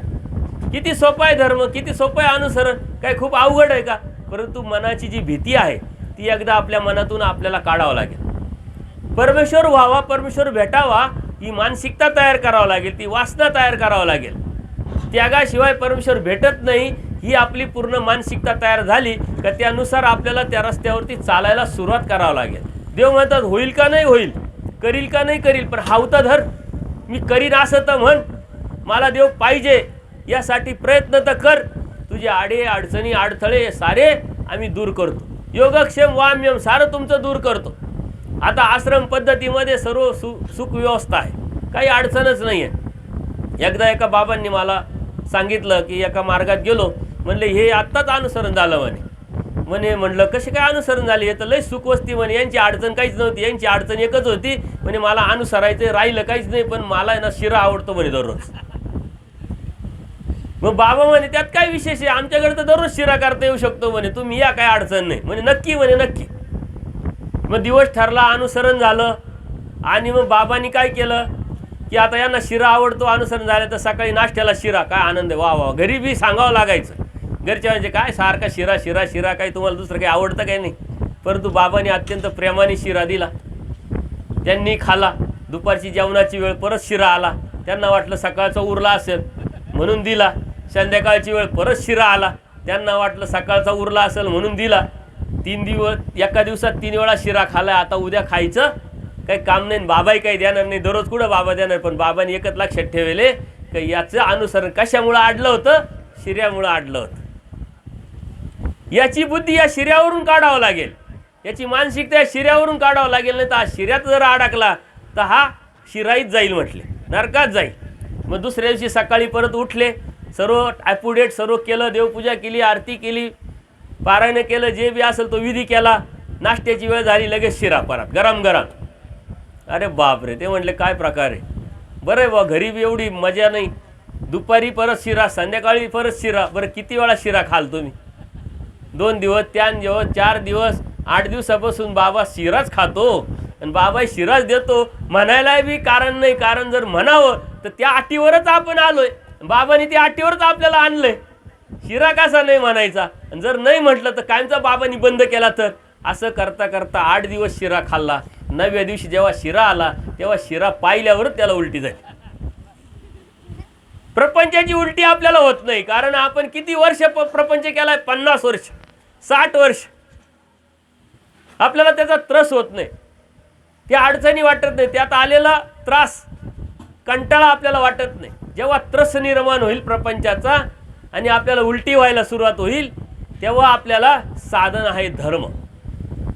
किती सोपं आहे धर्म, किती सोपं आहे अनुसरण. काय खूप अवघड आहे का? परंतु मनाची जी भीती आहे ती एकदा आपल्या मनातून आपल्याला काढावं लागेल. परमेश्वर व्हावा, परमेश्वर भेटावा, ही मानसिकता तयार करावं लागेल, ती वासना तयार करावं लागेल. त्यागाशिवाय परमेश्वर भेटत नाही, ही आपली पूर्ण मानसिकता तयार झाली का त्यानुसार आपल्याला त्या रस्त्यावरती चालायला सुरुवात करावं लागेल. देव म्हणतात होईल का नाही होईल, करील का नाही करील, पण हावता धर. मी करीन असं तर म्हण, मला देव पाहिजे यासाठी प्रयत्न तर कर. तुझे आडे अडचणी अडथळे सारे आम्ही दूर करतो. योगक्षेम वाम्यम सारं तुमचं दूर करतो. आता आश्रम पद्धतीमध्ये सर्व सुख व्यवस्था आहे, काही अडचणच नाही आहे. एकदा एका बाबांनी मला सांगितलं की एका मार्गात गेलो, म्हणले हे आत्ताच अनुसरण झालं म्हणे. म्हणलं कसे काय अनुसरण झाले? हे तर लय सुखवस्ती म्हणे, यांची अडचण काहीच नव्हती, यांची अडचण एकच होती म्हणे, मला अनुसरायचं राहिलं काहीच नाही, पण मला ना शिरा आवडतो म्हणे दररोज. मग बाबा म्हणे त्यात काय विशेष आहे, आमच्याकडे तर दररोज शिरा करता येऊ शकतो म्हणे, तुम्ही या, काय अडचण नाही म्हणे. नक्की म्हणे नक्की. मग दिवस ठरला, अनुसरण झालं. आणि मग बाबांनी काय केलं की आता यांना शिरा आवडतो, अनुसरण झालं तर सकाळी नाश्त्याला शिरा. काय आनंद आहे, वा वा. घरी बी सांगावं लागायचं, घरच्या म्हणजे काय सारखा शिरा शिरा शिरा, काही तुम्हाला दुसरं काही आवडतं काही नाही. परंतु बाबांनी अत्यंत प्रेमाने शिरा दिला, त्यांनी खाला. दुपारची जेवणाची वेळ, परत शिरा आला. त्यांना वाटलं सकाळचा उरला असेल म्हणून दिला. संध्याकाळची वेळ, परत शिरा आला. त्यांना वाटलं सकाळचा उरला असेल म्हणून दिला. 3 दिवस, एका दिवसात 3 वेळा शिरा खाला. आता उद्या खायचं काही काम नाही, बाबाही काही देणार नाही, दररोज कुठं बाबा देणार. पण बाबांनी एकच लक्षात ठेवले की याचं अनुसरण कशामुळं आडलं होतं? शिऱ्यामुळं आडलं होतं. याची बुद्धी या शिऱ्यावरून काढावं लागेल, याची मानसिकता या शिऱ्यावरून काढावं लागेल. नाही तर हा शिऱ्यात जर अडकला तर हा शिराईत जाईल, म्हटले नरकात जाईल. मग दुसऱ्या दिवशी सकाळी परत उठले, सर्व ॲपुडेट सर्व केलं, देवपूजा केली, आरती केली, पारायण केलं, जे बी असेल तो विधी केला. नाश्त्याची वेळ झाली, लगेच शिरा परत गरम गरम. अरे बापरे, ते म्हटले काय प्रकार आहे. बरं आहे बा, घरी बी एवढी मजा नाही. दुपारी परत शिरा, संध्याकाळी परत शिरा. बरं किती वेळा शिरा खाल तुम्ही? 2 दिवस, 3 दिवस, 4 दिवस, 8 दिवसापासून बाबा शिराच खातो आणि बाबा शिराच देतो. म्हणायला बी कारण नाही, कारण जर म्हणावं तर त्या अटीवरच आपण आलोय. बाबांनी त्या अटीवरच आपल्याला आणलंय. शिरा कसा नाही म्हणायचा, आणि जर नाही म्हटलं तर कायमचा बाबांनी बंद केला तर. असं करता करता 8 दिवस शिरा खाल्ला. 9व्या दिवशी जेव्हा शिरा आला तेव्हा शिरा पाहिल्यावरच त्याला उलटी झाली. प्रपंचाची उलटी आपल्याला होत नाही, कारण आपण किती वर्ष प्रपंच केलाय? 50 वर्ष, 60 वर्ष. आपल्याला त्याचा त्रास होत नाही, त्या अडचणी वाटत नाही, त्यात आलेला त्रास कंटाळा आपल्याला वाटत नाही. जेव्हा त्रस निर्माण होईल प्रपंचाचा आणि आपल्याला उलटी व्हायला सुरुवात होईल तेव्हा आपल्याला साधन आहे धर्म.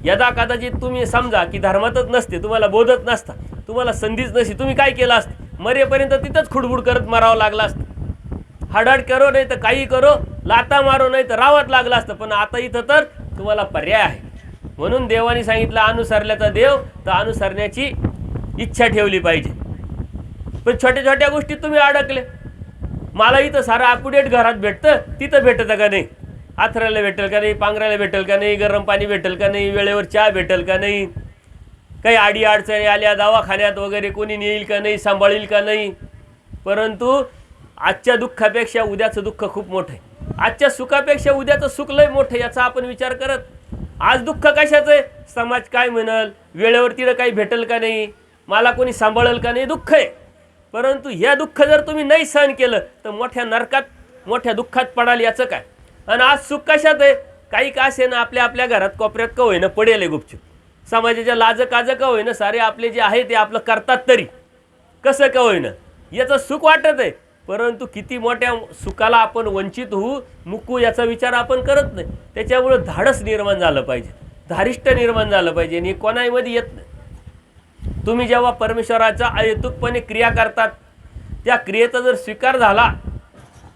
यदा कदाचित तुम्ही समजा की धर्मातच नसते, तुम्हाला बोधत नसता, तुम्हाला संधीच नसती, तुम्ही काय केलं असतं? मरेपर्यंत तिथंच खुडबुड करत मरावं लागलं असतं. हाडाड करो नाही तर काही करो, लाता मारो नाही तर रावत लागलं असतं. पण आता इथं तर तुम्हाला पर्याय आहे. म्हणून देवाने सांगितलं अनुसरल्याचा देव, तर अनुसरण्याची इच्छा ठेवली पाहिजे. पण छोट्या छोट्या गोष्टीत तुम्ही अडकले. मला इथं सारं अपडेट घरात भेटतं, तिथं भेटतं का नाही? आथरायला भेटेल का नाही, पांघरायला भेटेल का नाही, गरम पाणी भेटेल का नाही, वेळेवर चहा भेटेल का नाही, काही आडी अडचणी आल्या दवाखान्यात वगैरे कोणी नेईल का नाही, सांभाळील का नाही. परंतु आजच्या दुःखापेक्षा उद्याचं दुःख खूप मोठं आहे. आजच्या सुखापेक्षा उद्याचं सुख लय मोठं याचा आपण विचार करत. आज दुःख कशाचं आहे? समाज काय म्हणाल, वेळेवर तिला काही भेटेल का नाही, मला कोणी सांभाळेल का नाही, दुःख आहे. परंतु ह्या दुःख जर तुम्ही नाही सहन केलं तर मोठ्या नरकात मोठ्या दुःखात पडाल. याचं काय? आणि आज सुख कशात आहे? काही का असे ना आपल्या आपल्या घरात कोपऱ्यात का होईना पडेल आहे गुपचूप. समाजाच्या लाज काज का होईना सारे आपले जे आहे ते आपलं करतात तरी कसं का होईना याचं सुख वाटत आहे. परंतु किती मोठ्या सुखाला आपण वंचित होऊ मुकू याचा विचार आपण करत नाही. त्याच्यामुळे धाडस निर्माण झालं पाहिजे, धारिष्ट निर्माण झालं पाहिजे. आणि कोणामध्ये येत नाही. तुम्ही जेव्हा परमेश्वराचा अहेतुकपणे क्रिया करतात त्या क्रियेचा जर स्वीकार झाला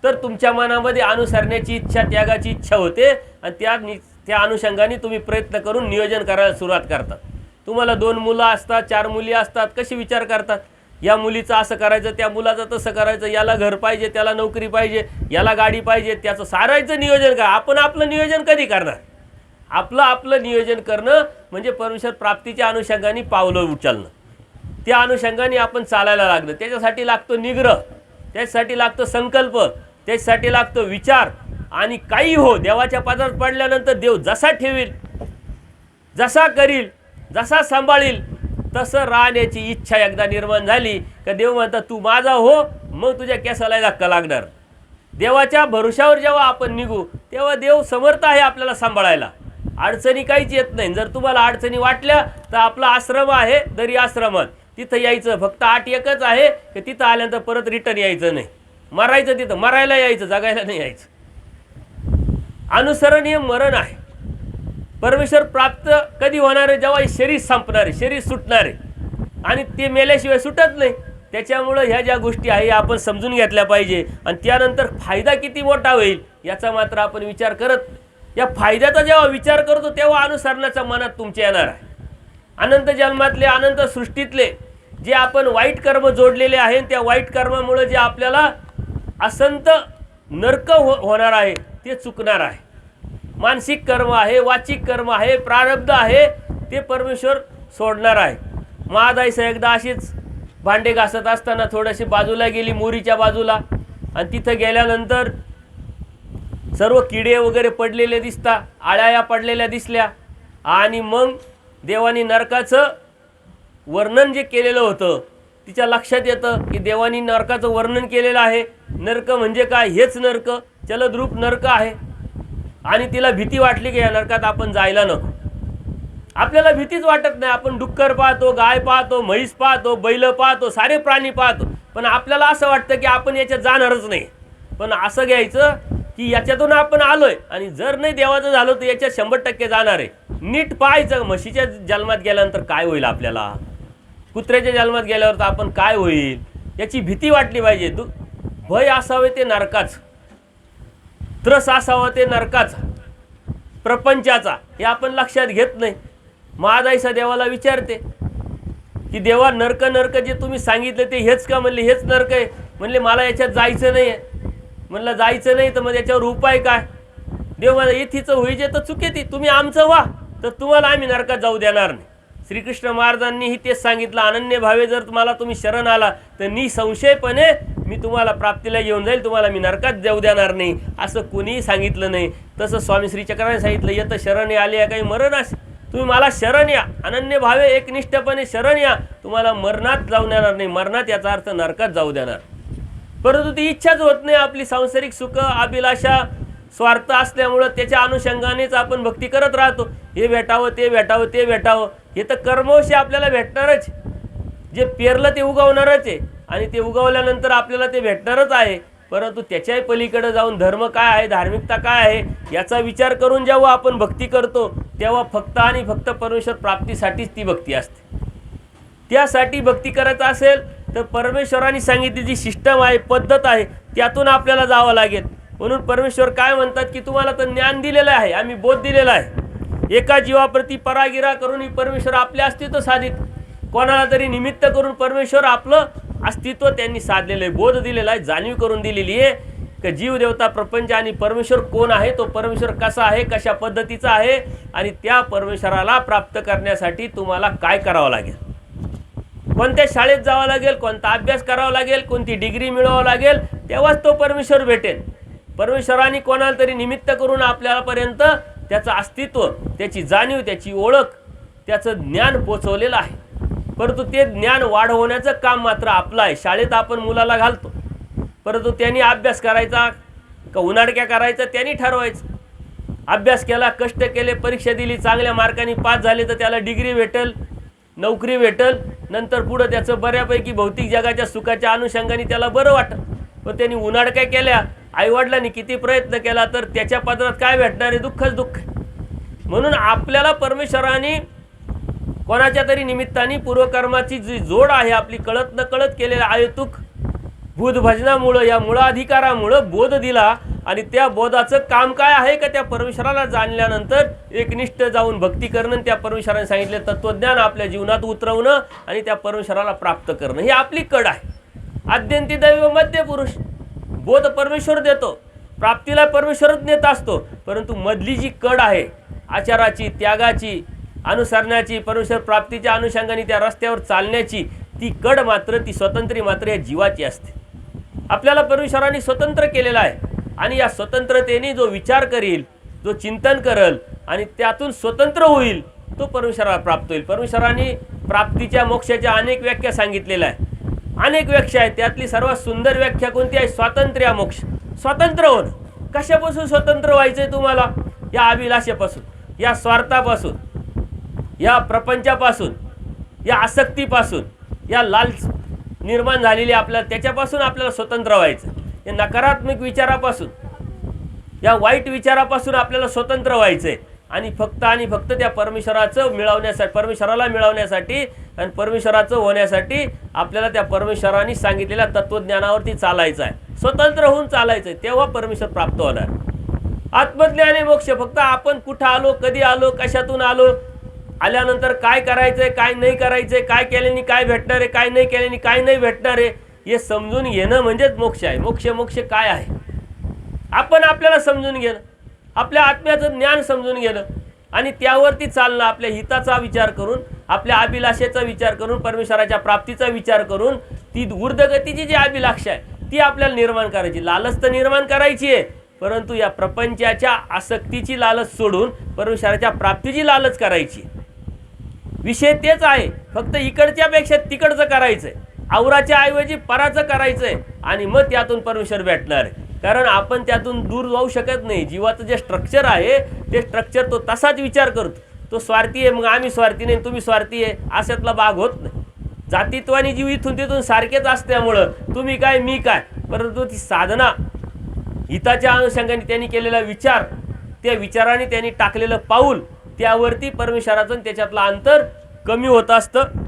तर तुमच्या मनामध्ये अनुसरण्याची इच्छा, त्यागाची इच्छा होते आणि त्या अनुषंगाने तुम्ही प्रयत्न करून नियोजन करायला सुरुवात करतात. तुम्हाला 2 मुलं असतात, 4 मुली असतात, कशी विचार करतात या मुलीचं असं करायचं, त्या मुलाचं तसं करायचं, याला घर पाहिजे, त्याला नोकरी पाहिजे, याला गाडी पाहिजे, त्याचं सारायचं नियोजन करा. आपण आपलं नियोजन कधी करणार? आपलं नियोजन करणं म्हणजे परमेश्वर प्राप्तीच्या अनुषंगाने पावलं उचलणं. त्या अनुषंगाने आपण चालायला लागलं. त्याच्यासाठी लागतो निग्रह, त्याच्यासाठी लागतो संकल्प, त्याच्यासाठी लागतो विचार. आणि काही हो देवाच्या पदार्थ पडल्यानंतर देव जसा ठेवील, जसा करील, जसा सांभाळील तसं राहण्याची इच्छा एकदा निर्माण झाली का देव म्हणतात तू माझा हो, मग तुझ्या केसाला धक्का लागणार. देवाच्या भरोशावर जेव्हा आपण निघू तेव्हा देव समर्थ आहे आपल्याला सांभाळायला. अडचणी काहीच येत नाही. जर तुम्हाला अडचणी वाटल्या तर आपला आश्रम आहे दरी आश्रमात, तिथं यायचं. फक्त अट एकच आहे की तिथं आल्यानंतर परत रिटर्न यायचं नाही. मरायचं तिथं, मरायला यायचं, जगायला नाही यायचं. अनुसरणीय मरण आहे. परमेश्वर प्राप्त कधी होणार आहे? जेव्हा शरीर संपणार आहे, शरीर सुटणार आहे आणि ते मेल्याशिवाय सुटत नाही. त्याच्यामुळं ह्या ज्या गोष्टी आहे आपण समजून घेतल्या पाहिजे. आणि त्यानंतर फायदा किती मोठा होईल याचा मात्र आपण विचार करत. या फायद्याचा जेव्हा विचार करतो तेव्हा अनुसरणाचा मनात तुमच्या येणार आहे. अनंत जन्मातले, अनंत सृष्टीतले जे आपण वाईट कर्म जोडलेले आहे त्या वाईट कर्मामुळे जे आपल्याला असंत नरक होणार आहे ते चुकणार आहे. मानसिक कर्म आहे, वाचिक कर्म आहे, प्रारब्ध आहे, ते परमेश्वर सोडणार आहे. महादाईस एकदा अशीच भांडे घासत असताना थोडीशी बाजूला गेली, मोरीच्या बाजूला, आणि तिथं गेल्यानंतर सर्व किडे वगैरे पडलेले दिसता, आळ्या पडलेल्या दिसल्या. आणि मग देवानी नरकाचं वर्णन जे केलेलं होतं तिच्या लक्षात येतं की देवानी नरकाचं वर्णन केलेलं आहे. नरक म्हणजे काय? हेच नरक, चलद्रूप नरक आहे. आणि तिला भीती वाटली की या नरकात आपण जायला नको. आपल्याला भीतीच वाटत नाही. आपण डुक्कर पाहतो, गाय पाहतो, म्हैस पाहतो, बैल पाहतो, सारे प्राणी पाहतो, पण आपल्याला असं वाटतं की आपण याच्यात जाणारच नाही. पण असं घ्यायचं की याच्यातून आपण आलोय आणि जर नाही देवाचं झालं तर याच्यात 100% जाणार आहे. नीट पाहायचं. म्हशीच्या जन्मात गेल्यानंतर काय होईल आपल्याला, कुत्र्याच्या जन्मात गेल्यावर तर आपण काय होईल याची भीती वाटली पाहिजे. भय असावे ते नरकाचं, त्रस असावा ते नरकाचा, प्रपंचाचा, हे आपण लक्षात घेत नाही. महादाईसा देवाला विचारते की देवा नरक नरक जे तुम्ही सांगितले ते हेच का? म्हणले हेच नरक आहे. म्हणले मला याच्यात जायचं नाही आहे. म्हणलं जायचं नाही तर मग याच्यावर उपाय काय? देव मला इथीचं होईजे तर चुकेती, तुम्ही आमचं व्हा तर तुम्हाला आम्ही नरकात जाऊ देणार नाही. श्रीकृष्ण महाराजांनीही तेच सांगितलं, अनन्य भावे जर तुम्हाला तुम्ही शरण आला तर निसंशयपणे मी तुम्हाला प्राप्तीला घेऊन जाईल, तुम्हाला मी नरकात जाऊ देणार नाही, असं कोणीही सांगितलं नाही. तसं स्वामी श्री चक्राने सांगितलं, येत शरण आले या काही मरण असे, तुम्ही मला शरण या, अनन्य भावे एकनिष्ठपणे शरण या, तुम्हाला मरणात जाऊ देणार नाही. मरणात याचा अर्थ नरकात जाऊ देणार. परंतु ती इच्छाच होत नाही. आपली सांसारिक सुख, अभिलाषा, स्वार्थ असल्यामुळं त्याच्या अनुषंगानेच आपण भक्ती करत राहतो. हे भेटावं, ते भेटावं, ते भेटावं. हे तर कर्मवशी आपल्याला भेटणारच. जे पेरलं ते उगवणारच आहे आणि ते उगवल्यानंतर आपल्याला ते भेटणारच आहे. परंतु त्याच्याही पलीकडे जाऊन धर्म काय आहे, धार्मिकता काय आहे याचा विचार करून जेव्हा आपण भक्ती करतो तेव्हा फक्त आणि फक्त परमेश्वर प्राप्तीसाठीच ती भक्ती असते. त्यासाठी भक्ती करत असेल तर परमेश्वरांनी सांगितली जी सिस्टम आहे, पद्धत आहे, त्यातून आपल्याला जावं लागेल. म्हणून परमेश्वर काय म्हणतात की तुम्हाला तर ज्ञान दिलेलं आहे, आम्ही बोध दिलेला आहे. एका जीवाप्रती परागिरा करून परमेश्वर आपले अस्तित्व साधित, कोणाला तरी निमित्त करून परमेश्वर आपलं अस्तित्व त्यांनी साधलेलं आहे, बोध दिलेला आहे, जाणीव करून दिलेली आहे की जीव, देवता, प्रपंच आणि परमेश्वर कोण आहे, तो परमेश्वर कसा आहे, कशा पद्धतीचा आहे आणि त्या परमेश्वराला प्राप्त करण्यासाठी तुम्हाला काय करावं लागेल, कोणत्या शाळेत जावं लागेल, कोणता अभ्यास करावा लागेल, कोणती डिग्री मिळवावं लागेल, तेव्हाच तो परमेश्वर भेटेल. परमेश्वराने कोणाला तरी निमित्त करून आपल्यापर्यंत त्याचं अस्तित्व, त्याची जाणीव, त्याची ओळख, त्याचं ज्ञान पोचवलेलं आहे। परंतु ते ज्ञान वाढवण्याचं काम मात्र आपलं आहे। शाळेत आपण मुलाला घालतो, परंतु त्यांनी अभ्यास करायचा का उन्हाडक्या करायचा त्यांनी ठरवायचं। अभ्यास केला, कष्ट केले, परीक्षा दिली, चांगल्या मार्कांनी पास झाले तर त्याला डिग्री भेटेल, नोकरी भेटेल, नंतर पुढं त्याचं बऱ्यापैकी भौतिक जगाच्या सुखाच्या अनुषंगाने त्याला बरं वाटेल। पण त्यांनी उन्हाडक्या केल्या, आईवडिलांनी किती प्रयत्न केला तर त्याच्या पदरात काय भेटणार आहे? दुःखच दुःख। म्हणून आपल्याला परमेश्वराने कोणाच्या तरी निमित्ताने पूर्वकर्माची जी जोड आहे आपली कळत न कळत केलेल्या आयतुक बुधभजनामुळं, या मूळाधिकारामुळं बोध दिला आणि त्या बोधाचं काम काय आहे का त्या परमेश्वराला जाणल्यानंतर एकनिष्ठ जाऊन भक्ती करणं, त्या परमेश्वराने सांगितले तत्वज्ञान आपल्या जीवनात उतरवणं आणि त्या परमेश्वराला प्राप्त करणं, ही आपली कड आहे। आद्यंती दैव मध्य पुरुष, बोध परमेश्वर देतो, प्राप्तीला परमेश्वरच नेत असतो, परंतु मधली जी कड आहे आचाराची, त्यागाची, अनुसरण्याची, परमेश्वर प्राप्तीच्या अनुषंगाने त्या रस्त्यावर चालण्याची, ती कड मात्र, ती स्वतंत्री मात्र या जीवाची असते। आपल्याला परमेश्वराने स्वतंत्र केलेला आहे आणि या स्वतंत्रतेने जो विचार करील, जो चिंतन करेल आणि त्यातून स्वतंत्र होईल तो परमेश्वराला प्राप्त होईल। परमेश्वराने प्राप्तीच्या, मोक्षाच्या अनेक व्याख्या सांगितलेल्या आहे, अनेक व्याख्या आहेत। त्यातली सर्वात सुंदर व्याख्या कोणती आहे? स्वातंत्र्य मोक्ष। स्वतंत्र होणं। कशापासून स्वतंत्र व्हायचंय तुम्हाला? या अभिलाषेपासून, या स्वार्थापासून, या प्रपंचापासून, या आसक्तीपासून, या लालच निर्माण झालेली आपल्याला, त्याच्यापासून आपल्याला स्वतंत्र व्हायचं। या नकारात्मक विचारापासून, या वाईट विचारापासून आपल्याला स्वतंत्र व्हायचंय आणि फक्त त्या परमेश्वराचं मिळवण्यासाठी, परमेश्वराला मिळवण्यासाठी आणि परमेश्वराचं होण्यासाठी आपल्याला त्या परमेश्वराने सांगितलेल्या तत्वज्ञानावरती चालायचं आहे। स्वतंत्र होऊन चालायचं आहे, तेव्हा परमेश्वर प्राप्त होणार। आत्मज्ञान मोक्ष। फक्त आपण कुठं आलो, कधी आलो, कशातून आलो, आल्यानंतर काय करायचंय, काय नाही करायचंय, काय केल्याने काय भेटणार आहे, काय नाही केल्याने काय नाही भेटणार आहे, हे समजून घेणं म्हणजेच मोक्ष आहे। मोक्ष काय आहे आपण आपल्याला समजून घेणं, आपल्या आत्म्याचं ज्ञान समजून घेणं आणि त्यावरती चालणं, आपल्या हिताचा विचार करून, आपल्या अभिलाषेचा विचार करून, परमेश्वराच्या प्राप्तीचा विचार करून, ती ऊर्ध्वगतीची जी अभिलाषा आहे ती आपल्याला निर्माण करायची। लालच तर निर्माण करायची आहे, परंतु या प्रपंचाच्या आसक्तीची लालच सोडून परमेश्वराच्या प्राप्तीची लालच करायची। विषय तेच आहे, फक्त इकडच्यापेक्षा तिकडचं करायचंय, आवराच्या ऐवजी पराचं करायचंय आणि मग त्यातून परमेश्वर भेटणार आहे। कारण आपण त्यातून दूर जाऊ शकत नाही। जीवाचं जे स्ट्रक्चर आहे ते स्ट्रक्चर तो तसाच विचार करतो, तो स्वार्थी आहे मग आम्ही स्वार्थी नाही, तुम्ही स्वार्थी आहे अशातला भाग होत नाही। जातीत्वानी जीव इथून तिथून सारखेच असल्यामुळं तुम्ही काय मी काय, परंतु ती साधना हिताच्या अनुषंगाने त्यांनी केलेला विचार, त्या विचाराने त्यांनी टाकलेलं पाऊल, त्यावरती परमेश्वराचं त्याच्यातलं अंतर कमी होत असतं।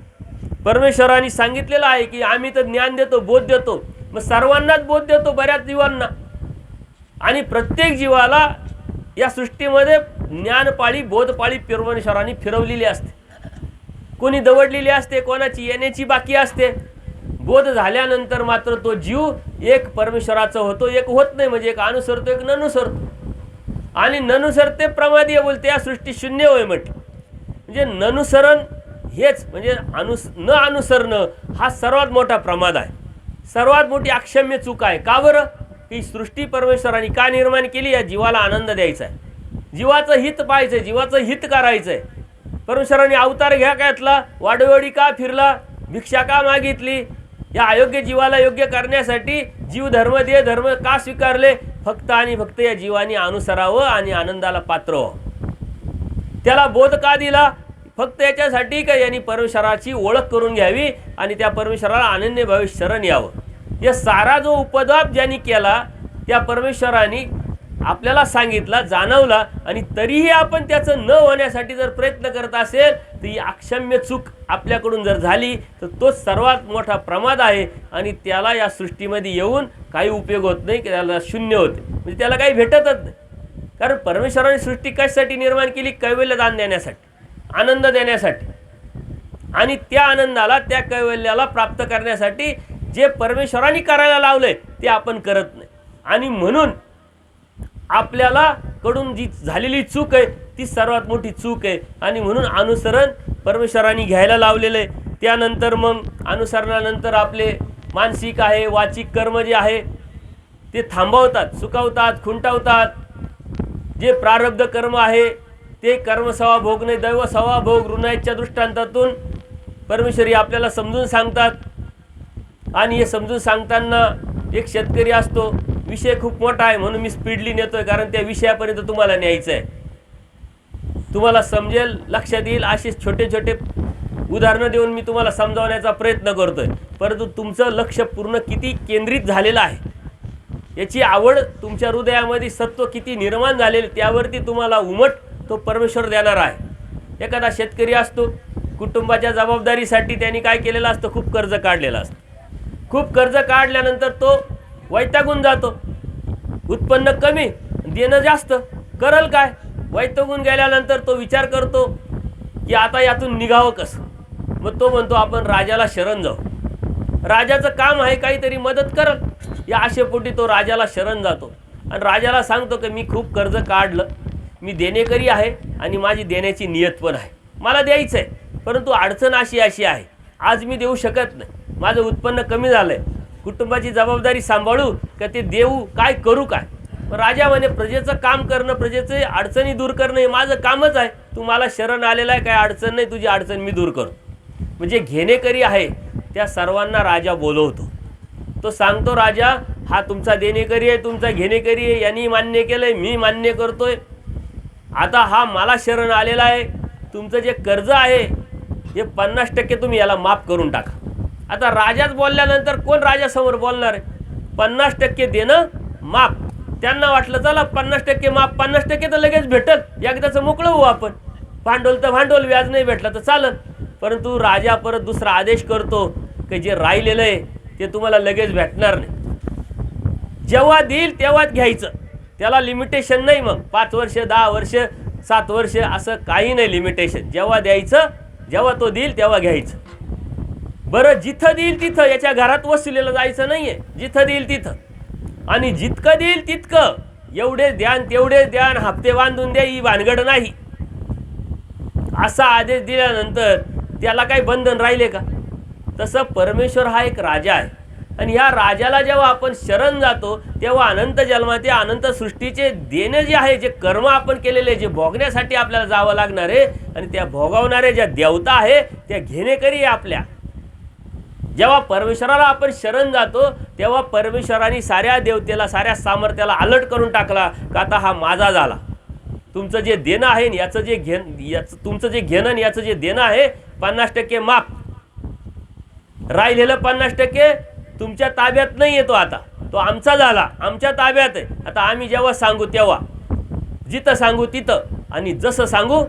परमेश्वराने सांगितलेलं आहे की आम्ही तर ज्ञान देतो, बोध देतो, मग सर्वांनाच बोध देतो, बऱ्याच जीवांना, आणि प्रत्येक जीवाला या सृष्टीमध्ये ज्ञानपाळी, बोधपाळी परमेश्वराने फिरवलेली असते। कोणी दवडलेली असते, कोणाची येण्याची बाकी असते। बोध झाल्यानंतर मात्र तो जीव एक परमेश्वराचा होतो, एक होत नाही, म्हणजे एक अनुसरतो, एक ननुसरतो। आणि ननुसरते प्रमादीय बोलते, या सृष्टी शून्य होय म्हटलं। म्हणजे ननुसरण हेच म्हणजे न अनुसरणं हा सर्वात मोठा प्रमाद आहे, सर्वात मोठी अक्षम्य चूक आहे। का बरं? ही सृष्टी परमेश्वराने का निर्माण केली? या जीवाला आनंद द्यायचा आहे, जीवाचं हित पाहायचं, जीवाचं हित करायचं आहे। परमेश्वराने अवतार घ्या घातला, वाडवडी का फिरला, भिक्षा का मागितली, या अयोग्य जीवाला योग्य करण्यासाठी जीव धर्म दे धर्म का स्वीकारले? फक्त आणि फक्त या जीवाने अनुसरावं आणि आनंदाला पात्र व्हावं। त्याला बोध का दिला? फक्त याच्यासाठी का यांनी परमेश्वराची ओळख करून घ्यावी आणि त्या परमेश्वराला अनन्य भावे शरण यावं। या सारा जो उपद्रव ज्यांनी केला त्या परमेश्वराने आपल्याला सांगितला, जाणवला, आणि तरीही आपण त्याचं न होण्यासाठी जर प्रयत्न करत असेल तर ही अक्षम्य चूक आपल्याकडून जर झाली तर तो सर्वात मोठा प्रमाद आहे आणि त्याला या सृष्टीमध्ये येऊन काही उपयोग होत नाही, की त्याला शून्य होते, म्हणजे त्याला काही भेटतच नाही। कारण परमेश्वराने सृष्टी कशासाठी निर्माण केली? कैवल्य दान देण्यासाठी, आनंद देण्यासाठी, आणि त्या आनंदाला, त्या कैवल्याला प्राप्त करण्यासाठी जे परमेश्वराने करायला लावलंय ते आपण करत नाही। आणि म्हणून आपल्याला कडून जी झालेली चूक आहे ती सर्वात मोठी चूक आहे, आणि म्हणून अनुसरण परमेश्वराने घ्यायला लावलेलं आहे। त्यानंतर मग अनुसरणानंतर आपले मानसिक आहे, वाचिक कर्म जे आहे ते थांबवतात, सुकावतात, खुंटवतात. जे प्रारब्ध कर्म आहे ते कर्मसवा भोग नाही दैव सवा भोग ऋणाच्या दृष्टांतातून परमेश्वरी आपल्याला समजून सांगतात. आणि हे समजून सांगताना एक शेतकरी असतो, विषय खूप मोठा आहे म्हणून मी स्पीडली नेतोय, कारण त्या विषयापर्यंत तुम्हाला न्यायचं आहे, तुम्हाला समजेल, लक्षात येईल असे छोटे छोटे उदाहरणं देऊन मी तुम्हाला समजावण्याचा प्रयत्न करतोय. परंतु तुमचं लक्ष पूर्ण किती केंद्रित झालेलं आहे, याची आवड तुमच्या हृदयामध्ये सत्व किती निर्माण झालेले त्यावरती तुम्हाला उमट तो परमेश्वर देणार आहे. एखादा शेतकरी असतो, कुटुंबाच्या जबाबदारीसाठी त्यांनी काय केलेलं असतं, खूप कर्ज काढलेलं असतं. खूप कर्ज काढल्यानंतर तो वैतागून जातो, उत्पन्न कमी देणं जास्त, करल काय. वैतागून गेल्यानंतर तो विचार करतो की आता यातून निघावं कसं. मग तो म्हणतो आपण राजाला शरण जाऊ, राजाचं काम आहे काहीतरी मदत करल, या आशेपोटी तो राजाला शरण जातो आणि राजाला सांगतो की मी खूप कर्ज काढलं, मी देणेकरी आहे आणि माझी देण्याची नियत पण आहे, मला द्यायचं आहे, परंतु अडचण अशी आहे, आज मी देऊ शकत नाही, माझं उत्पन्न कमी झालं आहे, कुटुंबाची जबाबदारी सांभाळू का ते देऊ, काय करू काय. राजा म्हणे प्रजेचं काम करणं, प्रजेचे अडचणी दूर करणं हे माझं कामच आहे, तू मला शरण आलेला आहे, काय अडचण नाही, तुझी अडचण मी दूर करतो. म्हणजे घेणेकरी आहे त्या सर्वांना राजा बोलवतो. तो सांगतो राजा हा तुमचा देणेकरी आहे, तुमचा घेणेकरी आहे, यांनी मान्य केलंय, मी मान्य करतोय, आता हा मला शरण आलेला आहे, तुमचं जे कर्ज आहे हे 50% तुम्ही याला माफ करून टाका. आता राजाच बोलल्यानंतर कोण राजासमोर बोलणार आहे. 50% देणं माफ. त्यांना वाटलं चला 50% माफ, 50% तर लगेच भेटल, एकदाचं मोकळं होऊ आपण, भांडवल तर भांडवल, व्याज नाही भेटलं तर चालत. परंतु राजा परत दुसरा आदेश करतो की जे राहिलेलं आहे ते तुम्हाला लगेच भेटणार नाही, जेव्हा देईल तेव्हाच घ्यायचं, त्याला लिमिटेशन नाही. मग 5 वर्ष 10 वर्ष 7 वर्ष असं काही नाही लिमिटेशन, जेव्हा द्यायचं, जेव्हा तो देईल तेव्हा घ्यायचं. बरं जिथं देईल तिथं, याच्या घरात वसुलीला जायचं नाहीये, जिथं देईल तिथं, आणि जितकं देईल तितकं, एवढे द्यान तेवढे द्यान, हप्ते बांधून द्या ही भानगड नाही. असा आदेश दिल्यानंतर त्याला काही बंधन राहिले का. तसं परमेश्वर हा एक राजा आहे आणि ह्या राजाला जेव्हा आपण शरण जातो तेव्हा अनंत जन्माचे अनंत सृष्टीचे देणे जे आहे, जे कर्म आपण केलेले, जे भोगण्यासाठी आपल्याला जावं लागणार आहे, आणि त्या भोगवणारे ज्या देवता आहे त्या घेणेकरी आहे आपल्या. जेव्हा परमेश्वराला आपण शरण जातो तेव्हा परमेश्वराने साऱ्या देवतेला, साऱ्या सामर्थ्याला अलर्ट करून टाकला का आता हा माझा झाला, तुमचं जे देणं आहे याचं जे तुमचं जे घेणं याचं जे देणं आहे 50% माफ, राहिलेलं 50% तुमच्या ताब्यात नाही येतो, आता तो आमचा झाला, आमच्या ताब्यात आहे. आता आम्ही जेव्हा सांगू तेव्हा, जिथं सांगू तिथं, आणि जसं सांगू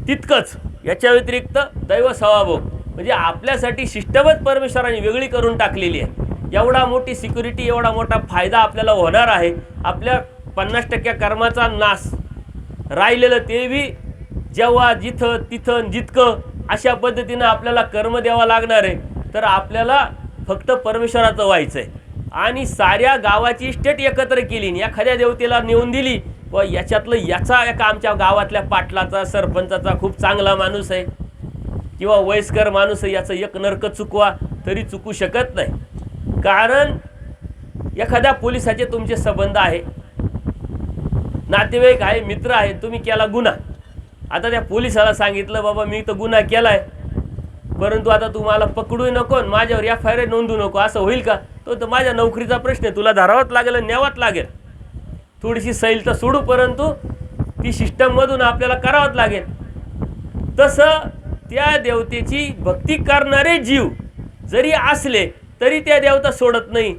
तितकंच, याच्या व्यतिरिक्त दैव सवाभोग. म्हणजे आपल्यासाठी सिस्टमच परमेश्वराने वेगळी करून टाकलेली आहे. एवढा मोठी सिक्युरिटी, एवढा मोठा फायदा आपल्याला होणार आहे. आपल्या 50% कर्माचा नाश, राहिलेलं ते बी जेव्हा जिथं तिथं जितकं, अशा पद्धतीनं आपल्याला कर्म द्यावं लागणार आहे. तर आपल्याला फक्त परमेश्वराचं व्हायचं आहे आणि साऱ्या गावाची स्टेट एकत्र केली, एखाद्या देवतेला नेऊन दिली, व याच्यातलं याचा एका आमच्या गावातल्या पाटलाचा, सरपंचाचा खूप चांगला माणूस आहे किंवा वयस्कर माणूस आहे, याचं एक नरक चुकवा तरी चुकू शकत नाही. कारण एखाद्या पोलिसाचे तुमचे संबंध आहे, नातेवाईक आहे, मित्र आहे, तुम्ही केला गुन्हा, आता त्या पोलिसाला सांगितलं बाबा मी तर गुन्हा केलाय, परंतु आता तुम्हाला पकडू नको, माझ्यावर FIR नोंदवू नको, असं होईल का. तो तर माझ्या नोकरीचा प्रश्न आहे, तुला धरावंच लागेल, न्यावंच लागेल, थोडीशी सैल तर सोडू, परंतु ती सिस्टममधून आपल्याला करावंच लागेल. तसं त्या देवतेची भक्ती करणारे जीव जरी असले तरी त्या देवता सोडत नाही.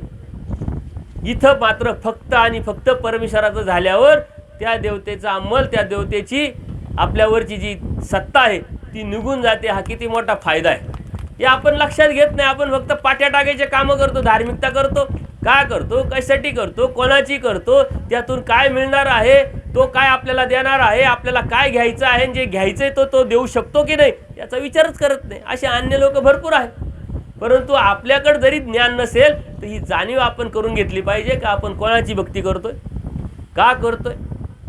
इथं मात्र फक्त आणि फक्त परमेश्वराचं झाल्यावर त्या देवतेचा अंमल, त्या देवतेची आपल्यावरची जी सत्ता आहे ती निघून जाते. हा किती मोठा फायदा आहे हे आपण लक्षात घेत नाही. आपण फक्त पाट्या टाकायचे कामं करतो, धार्मिकता करतो, काय करतो, कशासाठी करतो, कोणाची करतो, त्यातून काय मिळणार आहे, तो काय आपल्याला देणार आहे, आपल्याला काय घ्यायचं आहे, जे घ्यायचं आहे तो देऊ शकतो की नाही याचा विचारच करत नाही. असे अन्य लोक भरपूर आहेत. परंतु आपल्याकडे जरी ज्ञान नसेल तर ही जाणीव आपण करून घेतली पाहिजे का आपण कोणाची भक्ती करतोय, का करतोय,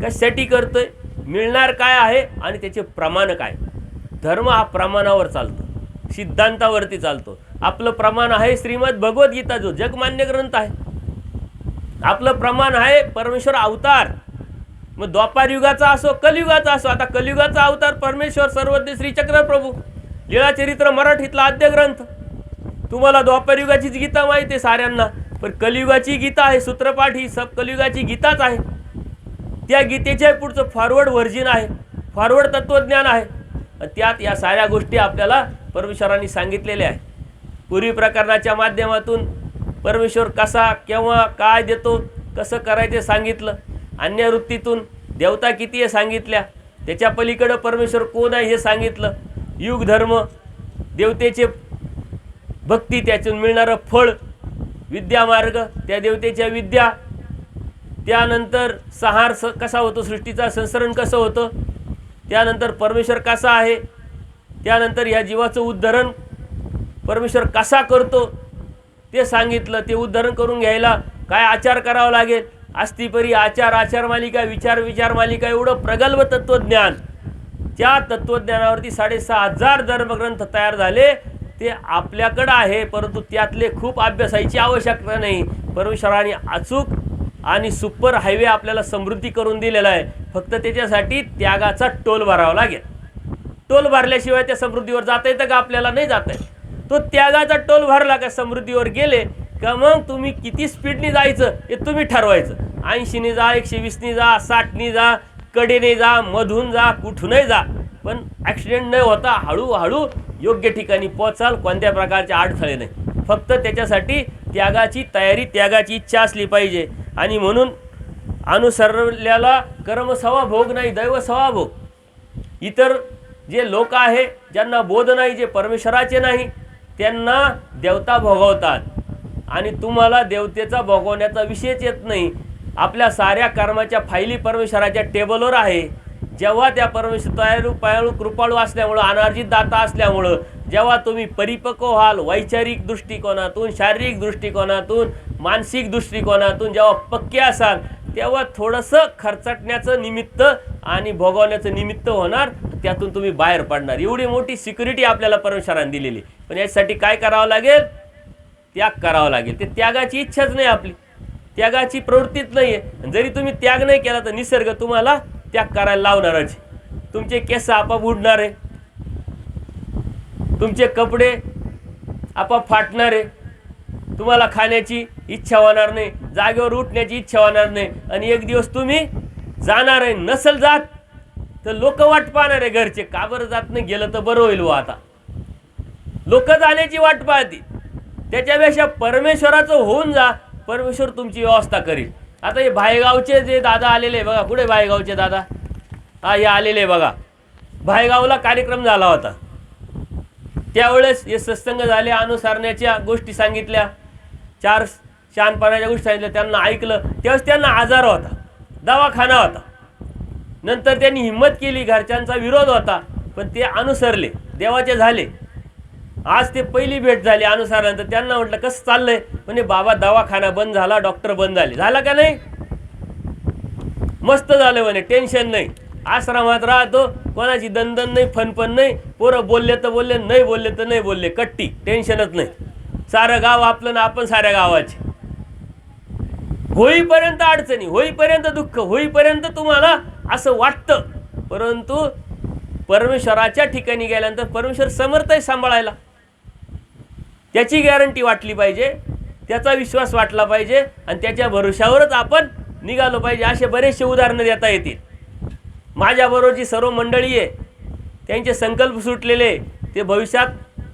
कशासाठी करतोय, मिळणार काय आहे आणि त्याचे प्रमाण काय. धर्म हा प्रमाणावर चालतो, सिद्धांतावरती चालतो. आपलं प्रमाण आहे श्रीमद भगवद्गीता, जो जगमान्य ग्रंथ आहे. आपलं प्रमाण आहे परमेश्वर अवतार. मग द्वापार युगाचा असो कलियुगाचा असो, आता कलियुगाचा अवतार परमेश्वर सर्वज्ञ श्री चक्रप्रभू लीळाचरित्र मराठीतला आद्य ग्रंथ. तुम्हाला द्वापार युगाचीच गीता माहिती आहे साऱ्यांना, पण कलियुगाची गीता आहे सूत्रपाठ ही सब कलियुगाची गीताच आहे. त्या गीतेच्या पुढचं फॉरवर्ड व्हर्जन आहे, फॉरवर्ड तत्वज्ञान आहे. त्यात या साऱ्या गोष्टी आपल्याला परमेश्वरांनी सांगितलेल्या आहे. पूर्वी प्रकरणाच्या माध्यमातून परमेश्वर कसा केव्हा काय देतो कसं करायचे सांगितलं. अन्य वृत्तीतून देवता किती आहे सांगितल्या. त्याच्या पलीकडं परमेश्वर कोण आहे हे सांगितलं. युग धर्म, देवतेचे भक्ती, त्यातून मिळणारं फळ, विद्या मार्ग, त्या देवतेच्या विद्या, त्यानंतर संहार कसा होतो, सृष्टीचा संसरण कसं होतं, त्यानंतर परमेश्वर कसा आहे, त्यानंतर या जीवाचं उद्धरण परमेश्वर कसा करतो ते सांगितलं. ते उद्धरण करून घ्यायला काय आचार करावा लागेल, अस्तिपरी आचार, आचार मालिका, विचार, विचार मालिका, एवढं प्रगल्भ तत्वज्ञान. त्या तत्वज्ञानावरती 6,500 धर्मग्रंथ तयार झाले. ते आपल्याकडं आहे, परंतु त्यातले खूप अभ्यासाची आवश्यकता नाही. परमेश्वराने अचूक आणि सुपर हायवे आपल्याला समृद्धी करून दिलेला आहे. फक्त त्याच्यासाठी त्यागाचा टोल भरावा लागेल. टोल भरल्याशिवाय त्या समृद्धीवर जाता येतं का? आपल्याला नाही जाता येत. तो त्यागाचा टोल भरला का समृद्धीवर गेले का मग तुम्ही किती स्पीडने जायचं हे तुम्ही ठरवायचं. 80ने जा, 120ने जा, 60ने जा, कडेने जा, मधून जा, कुठूनही जा, पण ॲक्सिडेंट न होता हळूहळू योग्य ठिकाणी पोचाल. कोणत्या प्रकारचे अडथळे नाही. फक्त त्याच्यासाठी त्यागाची तयारी, त्यागाची इच्छा असली पाहिजे. आणि म्हणून अनुसरल्याला कर्मसवा भोग नाही, दैवसवा भोग. इतर जे लोक आहे ज्यांना बोध नाही, जे परमेश्वराचे नाही, त्यांना देवता भोगवतात आणि तुम्हाला देवतेचा भोगवण्याचा विषयच येत नाही. आपल्या साऱ्या कर्माच्या फायली परमेश्वराच्या टेबलवर आहे. जेव्हा त्या परमेश्वर दयाळू कृपाळू असल्यामुळं, अनार्जित दाता असल्यामुळं, जेव्हा तुम्ही परिपक्व व्हाल, वैचारिक दृष्टिकोनातून, शारीरिक दृष्टिकोनातून, मानसिक दृष्टिकोनातून जेव्हा पक्के असाल, तेव्हा थोडंसं खर्चटण्याचं निमित्त आणि भोगवण्याचं निमित्त होणार. त्यातून तुम्ही बाहेर पडणार. एवढी मोठी सिक्युरिटी आपल्याला परमेश्वराने दिलेली. पण यासाठी काय करावं लागेल? त्याग करावा लागेल. ते त्यागाची इच्छाच नाही आपली, त्यागाची प्रवृत्तीच नाही आहे. जरी तुम्ही त्याग नाही केला तर निसर्ग तुम्हाला त्याग करायला लावणारच. तुमचे केस आपाप उडणार आहे, तुमचे कपडे आपाप फाटणार आहे, तुम्हाला खाण्याची इच्छा होणार नाही, जागेवर उठण्याची इच्छा होणार नाही. आणि एक दिवस तुम्ही जाणार आहे. नसल जात तर लोक वाट पाहणार आहे घरचे, का बरं जात नाही, गेलं तर बरं होईल. आता लोक जाण्याची वाट पाहतील. त्याच्यापेक्षा परमेश्वराचं होऊन जा, परमेश्वर तुमची व्यवस्था करील. आता हे भायगावचे जे दादा आलेले बघा, कुठे भायगावचे दादा? हा, हे आलेले बघा. भायगावला कार्यक्रम झाला होता, त्यावेळेस हे सत्संग झाले, अनुसरण्याच्या गोष्टी सांगितल्या, 4 शहाणपणाच्या गोष्टी सांगितल्या. त्यांना ऐकलं. त्यावेळेस त्यांना आजार होता, दवाखाना होता. नंतर त्यांनी हिंमत केली, घरच्यांचा विरोध होता, पण ते अनुसरले, देवाचे झाले. आज ते पहिली भेट झाली अनुसरल्यानंतर. त्यांना म्हटलं कसं चाललंय? म्हणजे बाबा दवाखाना बंद झाला, डॉक्टर बंद झाले. झाला का नाही? मस्त झालं म्हणे, टेन्शन नाही. आश्रमात राहतो, कोणाची दणदण नाही, फनफन नाही. पोरं बोलले तर बोलले, नाही बोलले तर नाही बोलले, कट्टी, टेन्शनच नाही. सारं गाव आपलं ना आपण साऱ्या गावाचे. होईपर्यंत अडचणी, होईपर्यंत दुःख, होईपर्यंत तुम्हाला असं वाटतं. परंतु परमेश्वराच्या ठिकाणी गेल्यानंतर परमेश्वर समर्थ आहे सांभाळायला. त्याची गॅरंटी वाटली पाहिजे, त्याचा विश्वास वाटला पाहिजे आणि त्याच्या भरोशावरच आपण निघालो पाहिजे. असे बरेचसे उदाहरणं देता येतील. माझ्याबरोबरची सर्व मंडळी आहे, त्यांचे संकल्प सुटलेले, ते भविष्यात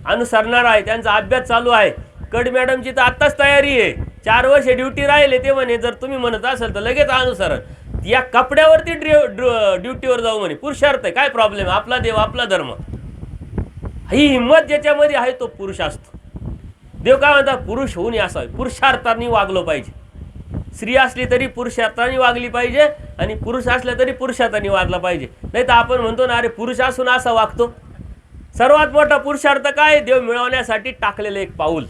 अनुसरणार आहे, त्यांचा अभ्यास चालू आहे. कड मॅडमची तर आत्ताच तयारी आहे. 4 वर्ष ड्युटी राहिले. ते म्हणे जर तुम्ही म्हणत असाल तर लगेच अनुसरण, या कपड्यावरती ड्युटीवर जाऊ म्हणे. पुरुषार्थ आहे, काय प्रॉब्लेम आहे? आपला देव, आपला धर्म. ही हिंमत ज्याच्यामध्ये आहे तो पुरुष असतो. देव काय म्हणतात? पुरुष होऊन असावे, पुरुषार्थाने वागलो पाहिजे. स्त्री असली तरी पुरुषार्थाने वागली पाहिजे आणि पुरुष असले तरी पुरुषार्थाने वागला पाहिजे. नाही तर आपण म्हणतो ना, अरे पुरुष असून असा वागतो. सर्वात मोठा पुरुषार्थ काय? देव मिळवण्यासाठी टाकलेलं एक पाऊल,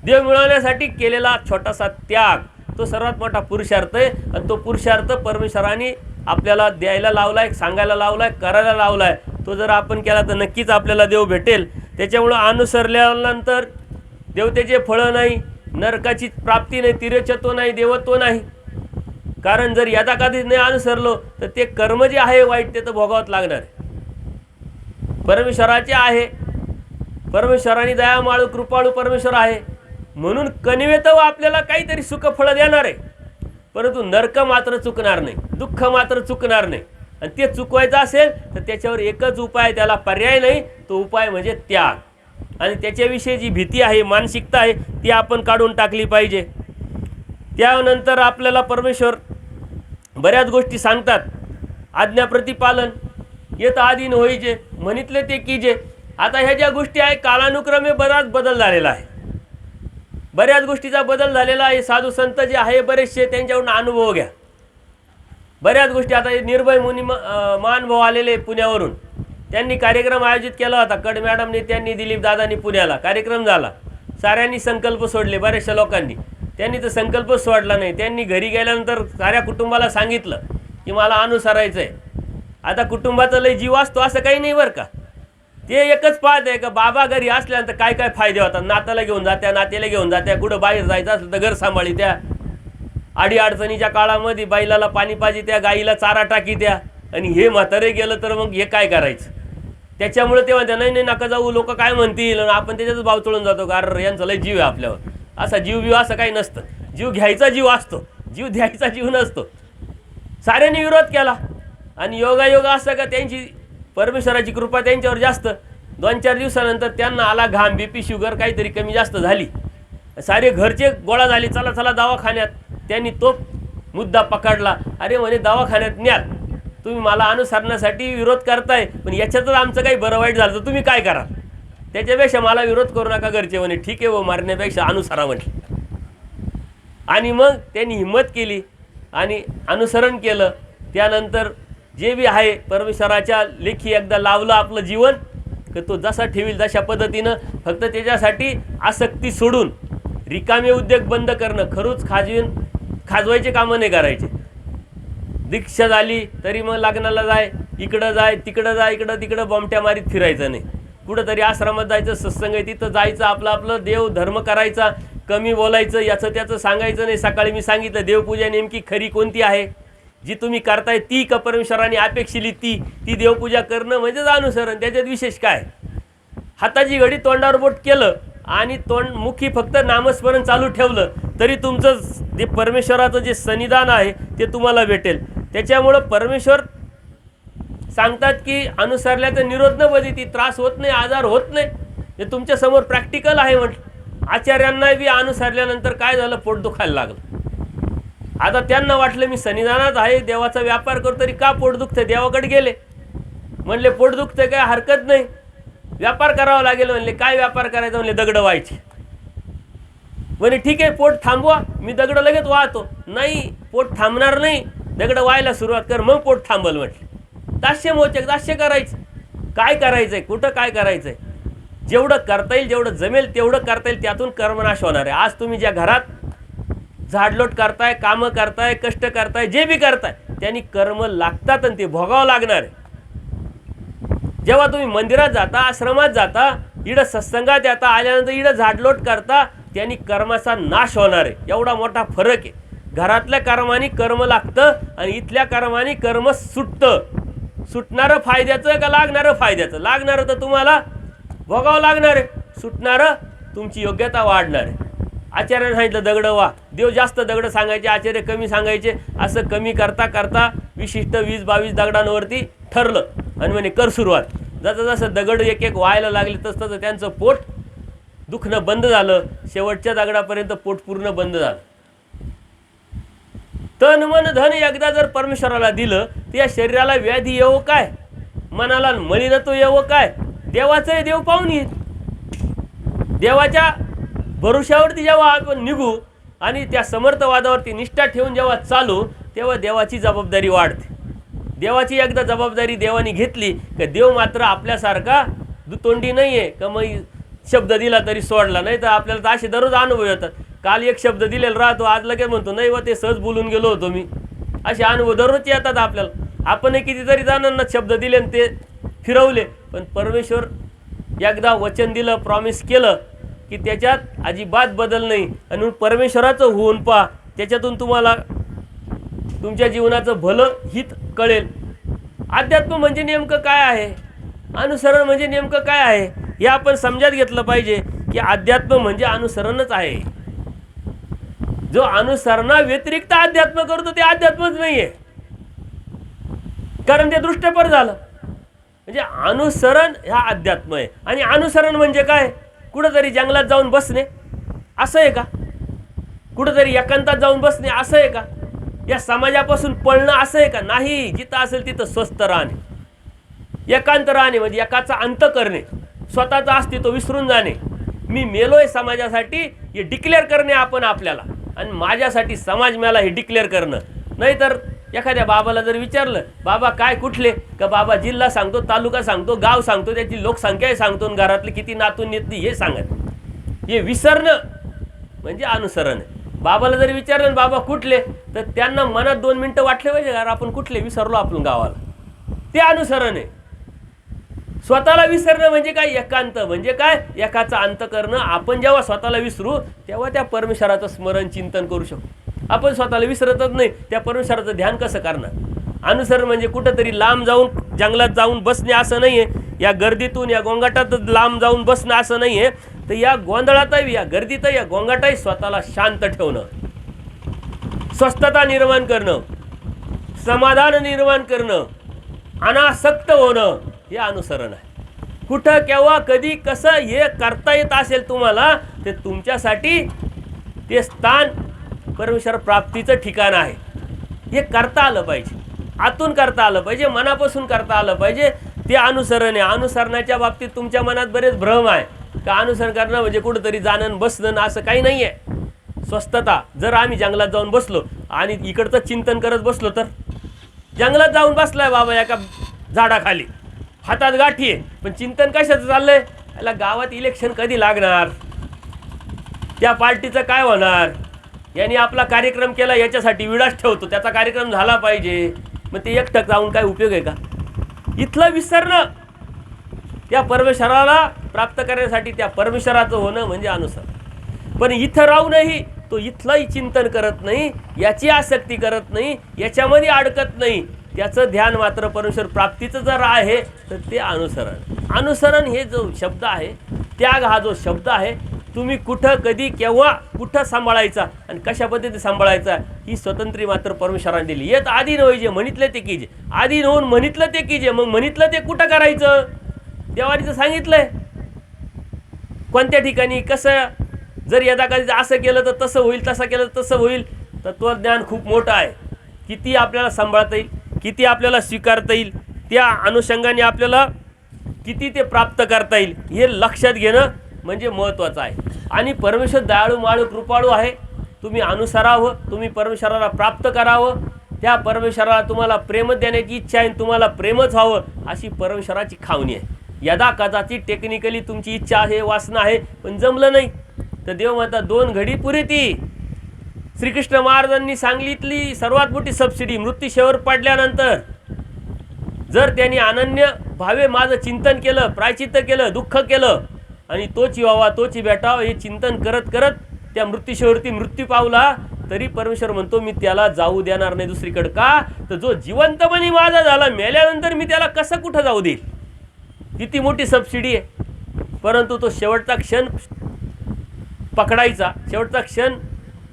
देव मिळवण्यासाठी केलेला छोटासा त्याग, तो सर्वात मोठा पुरुषार्थ आहे. आणि तो पुरुषार्थ परमेश्वराने आपल्याला द्यायला लावलाय, सांगायला लावलाय, करायला लावलाय. तो जर आपण केला तर नक्कीच आपल्याला देव भेटेल. त्याच्यामुळं अनुसरल्यानंतर देवतेचे फळं नाही, नरकाची प्राप्ती नाही, तिरछतो नाही, देवत्व नाही. कारण जर यथाकथित नाही अनुसरलो तर ते कर्म जे आहे वाईट ते तर भोगावंच लागणार. परमेश्वराचे आहे, परमेश्वराने दयामाळू कृपाळू परमेश्वर आहे म्हणून कणवेतव आपल्याला काहीतरी सुखफळ देणार आहे. परंतु नरक मात्र चुकणार नाही, दुःख मात्र चुकणार नाही. आणि ते चुकवायचं असेल तर त्याच्यावर एकच उपाय, त्याला पर्याय नाही. तो उपाय म्हणजे त्याग. आणि त्याच्याविषयी जी भीती आहे, मानसिकता आहे, ती आपण काढून टाकली पाहिजे. त्यानंतर आपल्याला परमेश्वर बऱ्याच गोष्टी सांगतात. आज्ञा प्रतिपालन येत आधीन होईजे, म्हणितले ते कीजे. आता ह्या ज्या गोष्टी आहे कालानुक्रमे बराच बदल झालेला आहे, बऱ्याच गोष्टीचा बदल झालेला आहे. साधू संत जे आहे बरेचसे त्यांच्याकडून अनुभव घ्या. बऱ्याच गोष्टी आता निर्भय मुनी महानुभव आलेले पुण्यावरून, त्यांनी कार्यक्रम आयोजित केला होता. कड मॅडमने, त्यांनी, दिलीप दादांनी पुण्याला कार्यक्रम झाला. साऱ्यांनी संकल्प सोडले, बऱ्याचशा लोकांनी. त्यांनी तर संकल्पच सोडला नाही. त्यांनी घरी गेल्यानंतर साऱ्या कुटुंबाला सांगितलं की मला अनुसरायचं आहे. आता कुटुंबाचा लय जीव असतो असं काही नाही बरं का. ते एकच पाहत आहे का बाबा घरी असल्यानंतर काय काय फायदे होतात. नाताला घेऊन जात्या, नातेला घेऊन जात्या, कुठं बाहेर जायचं असलं तर घर सांभाळी त्या, अडी अडचणीच्या काळामध्ये बैलाला पाणी पाजी त्या, गाईला चारा टाकी त्या. आणि हे म्हातारे गेलं तर मग हे काय करायचं. त्याच्यामुळे ते म्हणतात नाही नाही नका जाऊ, लोक काय म्हणतील. आपण त्याच्यातच भाव चढून जातो, कारण यांचा लय जीव आहे आपल्यावर. असा जीव बिव असं काही नसतं. जीव घ्यायचा जीव असतो, जीव द्यायचा जीव नसतो. साऱ्यांनी विरोध केला आणि योगायोग असं का त्यांची परमेश्वराची कृपा त्यांच्यावर जास्त. 2-4 दिवसानंतर त्यांना आला घाम, BP शुगर काहीतरी कमी जास्त झाली. सारे घरचे गोळा झाले, चला चला दवाखान्यात. त्यांनी तो मुद्दा पकडला. अरे म्हणे दवाखान्यात न्याल, तुम्ही मला अनुसरणासाठी विरोध करताय, पण याच्यातच आमचं काही बरं वाईट झालं तर तुम्ही काय करा. त्याच्यापेक्षा मला विरोध करू नका घरचे. म्हणे ठीक आहे व मारण्यापेक्षा अनुसरा म्हटले. आणि मग त्यांनी हिंमत केली आणि अनुसरण केलं. त्यानंतर जे बी आहे परमेश्वराच्या लेखी एकदा लावलं आपलं जीवन, की तो जसा ठेवील तशा पद्धतीनं. फक्त त्याच्यासाठी आसक्ती सोडून रिकामे उद्योग बंद करणं, खरूच खाजवायचे कामं नाही करायचे. दीक्षा झाली तरी मग लग्नाला जाय, इकडं जाय, तिकडं जाय, इकडं तिकडं बॉम्बट्या मारीत फिरायचं नाही. कुठंतरी आश्रमात जायचं, सत्संग आहे तिथं जायचं, आपलं आपलं देव धर्म करायचा, कमी बोलायचं, याचं त्याचं सांगायचं नाही. सकाळी मी सांगितलं देवपूजा नेमकी खरी कोणती आहे, जी तुम्ही करताय ती का परमेश्वराने अपेक्षिली ती देवपूजा करणं म्हणजेच अनुसरण. त्याच्यात विशेष काय. हाताची घडी तोंडावर बोट केलं आणि मुखी फक्त नामस्मरण चालू ठेवलं तरी तुमचं जे परमेश्वराचं जे सन्निधान आहे ते तुम्हाला भेटेल. त्याच्यामुळं परमेश्वर सांगतात की अनुसरल्याचं निरोध न बधी, ती त्रास होत नाही, आजार होत नाही. हे तुमच्यासमोर प्रॅक्टिकल आहे म्हटलं. आचार्यांना बी अनुसरल्यानंतर काय झालं, पोट दुखायला लागलं. आता त्यांना वाटलं मी सन्निधानात आहे, देवाचा व्यापार करतो, तरी का पोट दुखतं. देवाकडे गेले, म्हणले पोट दुखतं काय हरकत नाही, व्यापार करावा लागेल. म्हणले काय व्यापार करायचा. म्हणले दगड व्हायचे. म्हणे ठीक आहे पोट थांबवा, मी दगड लगेच वाहतो. नाही, पोट थांबणार नाही, दगड व्हायला सुरुवात कर, मग पोट थांबल. म्हटले दास्य मोचक, दास्य करायचं. काय करायचंय, कुठं काय करायचंय, जेवढं करता येईल, जेवढं जमेल तेवढं करता येईल. त्यातून कर्मनाश होणार आहे. आज तुम्ही ज्या घरात झाडलोट करताय, कामं करताय, कष्ट करताय, जे बी करताय, त्यांनी कर्म लागतात आणि ते भोगावं लागणार आहे. जेव्हा तुम्ही मंदिरात जाता, आश्रमात जाता, इकडं सत्संगात येता, आल्यानंतर इकडं झाडलोट करता, त्यांनी कर्माचा नाश होणार आहे. एवढा मोठा फरक आहे. घरातल्या कर्माने कर्म लागतं आणि इथल्या कर्माने कर्म सुटतं. सुटणारं फायद्याचं का लागणारं फायद्याचं. लागणारं तर तुम्हाला भोगावं लागणार आहे, सुटणारं तुमची योग्यता वाढणार आहे. आचार्याने सांगितलं दगड वा, देव जास्त दगड सांगायचे, आचार्य कमी सांगायचे. असं कमी करता करता विशिष्ट 20-22 दगडांवरती ठरलं आणि म्हणे कर सुरुवात. जसं जसं दगड एक एक व्हायला लागले तसं तसं त्यांचं पोट दुखणं बंद झालं. शेवटच्या दगडापर्यंत पोट पूर्ण बंद झालं. तन मन धन एकदा जर परमेश्वराला दिलं तर या शरीराला व्याधी येवो काय, मनाला मलिनत्व येवो काय. देवाचं देव पाहून येईल. देवाच्या भरोशावरती जेव्हा आपण निघू आणि त्या समर्थवादावरती निष्ठा ठेवून जेव्हा चालू, तेव्हा देवाची जबाबदारी वाढते. देवाची एकदा जबाबदारी देवाने घेतली की देव मात्र आपल्यासारखा दुतोंडी नाही आहे का मग शब्द दिला तरी सोडला. नाही तर आपल्याला तर असे दररोज अनुभव येतात. काल एक शब्द दिलेला राहतो, आज लगेच म्हणतो नाही व ते सहज बोलून गेलो होतो मी. असे अनुभव दररोज येतात आपल्याला. आपण कितीतरी जणांना शब्द दिले आणि ते फिरवले, पण परमेश्वर एकदा वचन दिलं, प्रॉमिस केलं की त्याच्यात अजिबात बदल नाही आणि परमेश्वराचं होऊन पहा, त्याच्यातून तुम्हाला तुमच्या जीवनाचं भलं हित कळेल. अध्यात्म म्हणजे नेमकं काय आहे, अनुसरण म्हणजे नेमकं काय आहे, हे आपण समजात घेतलं पाहिजे की अध्यात्म म्हणजे अनुसरणच आहे. जो अनुसरणा व्यतिरिक्त अध्यात्म करतो ते अध्यात्मच नाहीये, कारण ते दृष्टपर झालं. म्हणजे अनुसरण हा अध्यात्म आहे. आणि अनुसरण म्हणजे काय, कुठंतरी जंगलात जाऊन बसणे असं आहे का, कुठंतरी एकांतात जाऊन बसणे असं आहे का, या समाजापासून पळणं असं आहे का? नाही. जिथं असेल तिथं स्वस्थ राहणे, एकांत राहणे म्हणजे एकाचा अंत करणे, स्वतःचा अस्तित्व विसरून जाणे. मी मेलोय समाजासाठी हे डिक्लेअर करणे आपण आपल्याला, आणि माझ्यासाठी समाज मेला हे डिक्लेअर करणं. नाहीतर एखाद्या बाबाला जर विचारलं, बाबा काय कुठले, का बाबा जिल्हा सांगतो, तालुका सांगतो, गाव सांगतो, त्याची लोकसंख्या सांगतो, घरातले किती नातून नेतली हे सांगत. हे विसरणं म्हणजे अनुसरण आहे. बाबाला जर विचारलं बाबा कुठले, तर त्यांना मनात 2 मिनिटं वाटले पाहिजे, कारण आपण कुठले विसरलो आपण गावाला, ते अनुसरण आहे. स्वतःला विसरणं म्हणजे काय, एकांत म्हणजे काय, एकाचा अंत करणं. आपण जेव्हा स्वतःला विसरू तेव्हा त्या परमेश्वराचं स्मरण चिंतन करू शकतो. आपण स्वतःला विसरतच नाही, त्या परमेश्वराचं ध्यान कसं करणार. अनुसरण म्हणजे कुठंतरी लांब जाऊन जंगलात जाऊन बसणे असं नाही आहे, या गर्दीतून या गोंगाटात लांब जाऊन बसणं असं नाही आहे. तर या गोंधळातही, या गर्दीतही, या गोंगाटाही स्वतःला शांत ठेवणं, स्वस्थता निर्माण करणं, समाधान निर्माण करणं, अनासक्त होणं हे अनुसरण आहे. कुठं केव्हा कधी कसं हे करता येत असेल तुम्हाला, ते तुमच्यासाठी ते स्थान परमेश्वर प्राप्तीचं ठिकाण आहे. हे करता आलं पाहिजे, आतून करता आलं पाहिजे, मनापासून करता आलं पाहिजे. ते अनुसरण आहे. अनुसरणाच्या बाबतीत तुमच्या मनात बरेच भ्रम आहे का अनुसरण करणं म्हणजे कुठंतरी जाणं बसणं, असं काही नाही आहे. स्वस्थता. जर आम्ही जंगलात जाऊन बसलो आणि इकडचं चिंतन करत बसलो, तर जंगलात जाऊन बसलाय बाबा एका झाडाखाली, हातात गाठी आहे, पण चिंतन कशाचं चाललंय, याला गावात इलेक्शन कधी लागणार, त्या पार्टीचं काय होणार, यांनी आपला कार्यक्रम केला याच्यासाठी विडास ठेवतो, त्याचा कार्यक्रम झाला पाहिजे. मग ते एकटक जाऊन काय उपयोग आहे का. इथलं विसरणं त्या परमेश्वराला प्राप्त करण्यासाठी त्या परमेश्वराचं होणं म्हणजे अनुसरण. पण इथं राहूनही तो इथलंही चिंतन करत नाही, याची आसक्ती करत नाही, याच्यामध्ये अडकत नाही, त्याचं ध्यान मात्र परमेश्वर प्राप्तीचं जर आहे तर ते अनुसरण. अनुसरण हे जो शब्द आहे, त्याग हा जो शब्द आहे, तुम्ही कुठं कधी केव्हा कुठं सांभाळायचा आणि कशा पद्धतीने सांभाळायचा ही स्वतंत्री मात्र परमेश्वराने दिली. येत आधी नव्हे जे म्हणितलं ते कीजे, आधी नव्हून म्हणितलं ते कीजे. मग म्हणितलं ते कुठं करायचं, देवानीचं सांगितलंय कोणत्या ठिकाणी कसं. जर यदा कधी असं केलं तर तसं होईल, तसं केलं तर तसं होईल. तत्वज्ञान खूप मोठं आहे. किती आपल्याला सांभाळता येईल, किती आपल्याला स्वीकारता येईल, त्या अनुषंगाने आपल्याला किती ते प्राप्त करता येईल हे लक्षात घेणं म्हणजे महत्त्वाचं आहे. आणि परमेश्वर दयाळू माळू कृपाळू आहे. तुम्ही अनुसरावं, तुम्ही परमेश्वराला प्राप्त करावं, त्या परमेश्वराला तुम्हाला प्रेम देण्याची इच्छा आहे, तुम्हाला प्रेमच व्हावं अशी परमेश्वराची खावणी आहे. यदा कदाचित टेक्निकली तुमची इच्छा आहे, वासना आहे, पण जमलं नाही तर देव म्हणतात 2 घडी पुरेती. श्रीकृष्ण महाराजांनी सांगितली सर्वात मोठी सबसिडी मृत्यूशेवर पडल्यानंतर जर त्यांनी अनन्य भावे माझं चिंतन केलं, प्रायचित्त केलं, दुःख केलं आणि तोची व्हावा तोची भेटावं हे चिंतन करत करत त्या मृत्यूशेवरती मृत्यू पावला, तरी परमेश्वर म्हणतो मी त्याला जाऊ देणार नाही दुसरीकडे. का तर जो जिवंतपणी माझा झाला, मेल्यानंतर मी त्याला कसं कुठं जाऊ देईल. किती मोठी सबसिडी आहे. परंतु तो शेवटचा क्षण पकडायचा, शेवटचा क्षण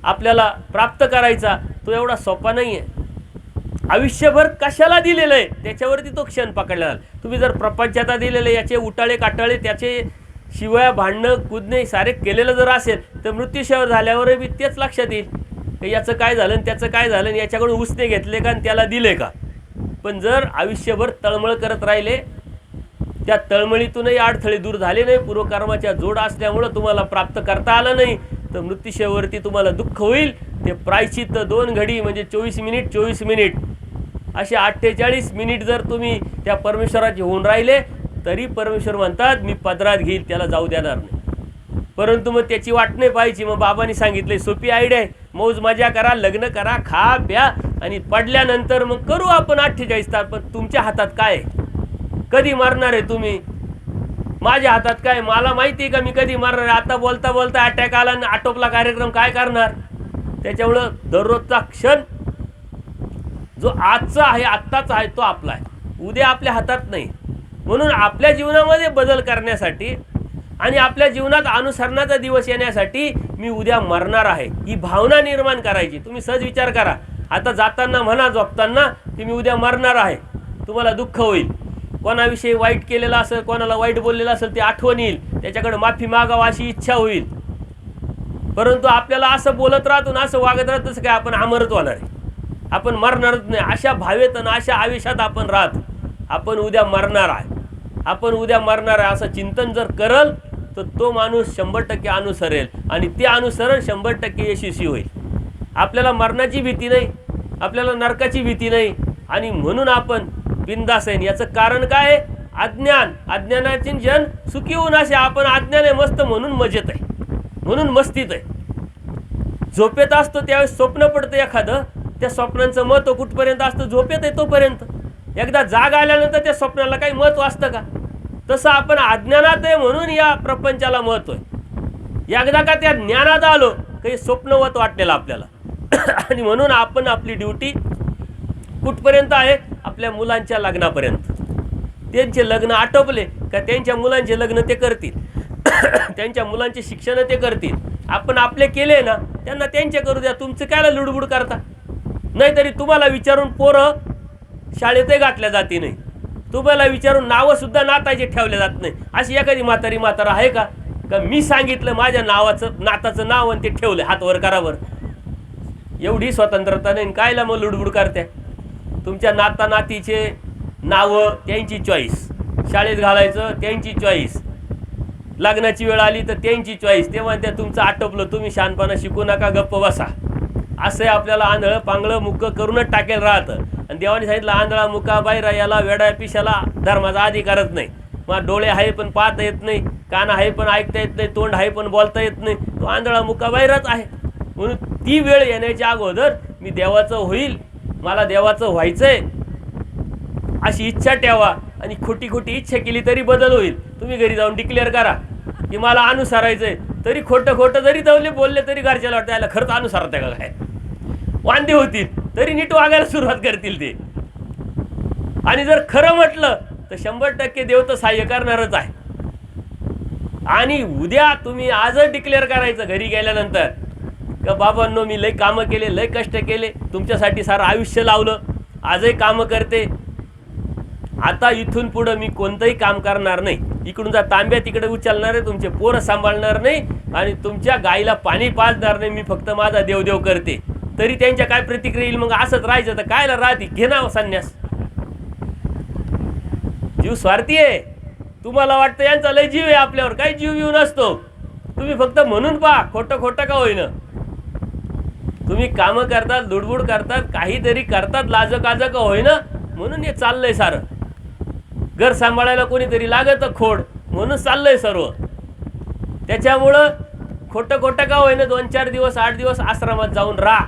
आपल्याला प्राप्त करायचा, तो एवढा सोपा नाही आहे. आयुष्यभर कशाला दिलेलं आहे त्याच्यावरती तो क्षण पकडला. तुम्ही जर प्रपंचाता दिलेलं याचे उटाळे काटाळे, त्याचे शिवाय भांडणं कुदणे सारे केलेलं जर असेल तर मृत्यूशेवर झाल्यावर बी तेच लक्षात येईल याचं काय झालं आणि त्याचं काय झालं, याच्याकडून उसने घेतले का आणि त्याला दिले का. पण जर आयुष्यभर तळमळ करत राहिले, त्या तळमळीतूनही अडथळे दूर झाले नाही, पूर्वकर्माच्या जोड असल्यामुळं तुम्हाला प्राप्त करता आलं नाही, तर मृत्यूशेवरती तुम्हाला दुःख होईल. ते प्रायश्चित्त 2 घडी म्हणजे 24 मिनिट 24 मिनिट असे 48 मिनिट जर तुम्ही त्या परमेश्वराचे होऊन राहिले, तरी परमेश्वर म्हणतात मी पदरात घेईल, त्याला जाऊ देणार नाही. परंतु मग त्याची वाट नाही पाहिजे. मग बाबांनी सांगितले सोपी आयडिया आहे, मौज मजा करा, लग्न करा, खा प्या आणि पडल्यानंतर मग करू आपण 48 तास. पण तुमच्या हातात काय आहे, कधी मरणार आहे तुम्ही. माझ्या हातात काय, मला माहिती आहे का मी कधी मरणार. आता बोलता बोलता अटॅक आला आणि आटोपला कार्यक्रम, काय करणार. त्याच्यामुळं दररोजचा क्षण जो आजचा आहे, आत्ताच आहे, तो आपला आहे, उद्या आपल्या हातात नाही. म्हणून आपल्या जीवनामध्ये बदल करण्यासाठी आणि आपल्या जीवनात अनुसरणाचा दिवस येण्यासाठी मी उद्या मरणार आहे ही भावना निर्माण करायची. तुम्ही सहज विचार करा, आता जाताना म्हणा, झोपताना की मी उद्या मरणार आहे. तुम्हाला दुःख होईल, कोणाविषयी वाईट केलेलं असेल, कोणाला वाईट बोललेलं असेल ते आठवण येईल, त्याच्याकडे माफी मागावं अशी इच्छा होईल. परंतु आपल्याला असं बोलत राहतो, असं वागत राहत, तसं काय आपण अमरच होणार आहे, आपण मरणारच नाही. अशा भावेत आणि अशा आवेशात आपण राहत, आपण उद्या मरणार आहे, आपण उद्या मरणार आहे असं चिंतन जर करल तर तो माणूस 100% अनुसरेल आणि ते अनुसरण 100% यशस्वी होईल. आपल्याला मरणाची भीती नाही, आपल्याला नरकाची भीती नाही आणि म्हणून आपण बिंदास आहे. याचं कारण काय आहे? अज्ञान. अज्ञानाचे जन सुखी होऊन असे, आपण अज्ञान आहे मस्त म्हणून मजेत आहे, म्हणून मस्तीत आहे. झोपेत असतो त्यावेळेस स्वप्न पडतं एखादं, त्या स्वप्नांचं महत्त्व कुठपर्यंत असतं? झोपेत आहे तोपर्यंत. एकदा जाग आल्यानंतर त्या स्वप्नाला काही महत्त्व असतं का? तसं आपण अज्ञानात आहे म्हणून या प्रपंचाला महत्त्व आहे. एकदा का त्या ज्ञानात आलो काही स्वप्नवत वाटलेलं आपल्याला आणि म्हणून आपण आपली ड्युटी कुठपर्यंत आहे? आपल्या मुलांच्या लग्नापर्यंत. त्यांचे लग्न आटोपले का त्यांच्या मुलांचे लग्न ते करतील त्यांच्या मुलांचे शिक्षण ते करतील. आपण आपले केले ना, त्यांना त्यांचे करू द्या, तुमचं कायला लुडबुड करता. नाहीतरी तुम्हाला विचारून पोरं शाळेतही घातल्या जाते नाही, तुम्हाला विचारून नावं सुद्धा नाताचे ठेवले जात नाही. अशी एखादी म्हातारा आहे का मी सांगितलं माझ्या नाताचं नाव आणि ते ठेवलं, हात वर करावर. एवढी स्वतंत्रता नाही, कायला मग लुडबुड करते. तुमच्या नातीचे नावं त्यांची चॉईस, शाळेत घालायचं त्यांची चॉईस, लग्नाची वेळ आली तर त्यांची चॉईस. तेव्हा त्या तुमचं आटोपलं, तुम्ही शहाणपणा शिकू नका, गप्प बसा. असं आपल्याला आंधळं पांगळं मुक्क करूनच टाकेल राहतं. आणि देवाने सांगितलं आंधळा मुका बाहेर याला वेडा पिशाला धर्माचा अधिकारच नाही. मग डोळे आहे पण पाहता येत नाही, कान आहे पण ऐकता येत नाही, तोंड आहे पण बोलता येत नाही, तो आंधळा मुका बाहेरच आहे. म्हणून ती वेळ येण्याच्या अगोदर मी देवाचं होईल, मला देवाचं व्हायचंय अशी इच्छा ठेवा. आणि खोटी खोटी इच्छा केली तरी बदल होईल. तुम्ही घरी जाऊन डिक्लेअर करा की मला अनुसरायचंय, तरी खोटं खोटं जरी दवले बोलले तरी घरच्याला वाटतं याला खरंच अनुसरत आहे का काय, वांदे होतील, तरी नीट वागायला सुरुवात करतील ते. आणि जर खरं म्हटलं तर 100% देव तर सहाय्य करणारच आहे. आणि उद्या तुम्ही आजच डिक्लेअर करायचं घरी गेल्यानंतर का बाबांनो मी लय कामं केले, लय कष्ट केले, तुमच्यासाठी सारं आयुष्य लावलं, आजही कामं करते, आता इथून पुढं मी कोणतंही काम करणार नाही. इकडून जा तांब्या तिकडे उचलणार आहे, तुमचे पोरं सांभाळणार नाही आणि तुमच्या गाईला पाणी पाजणार नाही, मी फक्त माझा देवदेव करते. तरी त्यांच्या काय प्रतिक्रिया येईल? मग असंच राहायचं तर कायला राहते, घे ना संन्यास. जीव स्वार्थी आहे. तुम्हाला वाटतं यांचा लय जीव आहे आपल्यावर, काही जीव येऊ नसतो. तुम्ही फक्त म्हणून पहा, खोटं खोटं का होईना. तुम्ही कामं करतात, लुडबुड करतात, काहीतरी करतात, लाजकाज का होईना, म्हणून हे चाललंय सारं. घर सांभाळायला कोणीतरी लागतं खोड, म्हणून चाललंय सर्व. त्याच्यामुळं खोटं खोटं का होईना 2-4 दिवस 8 दिवस आश्रमात जाऊन राहा,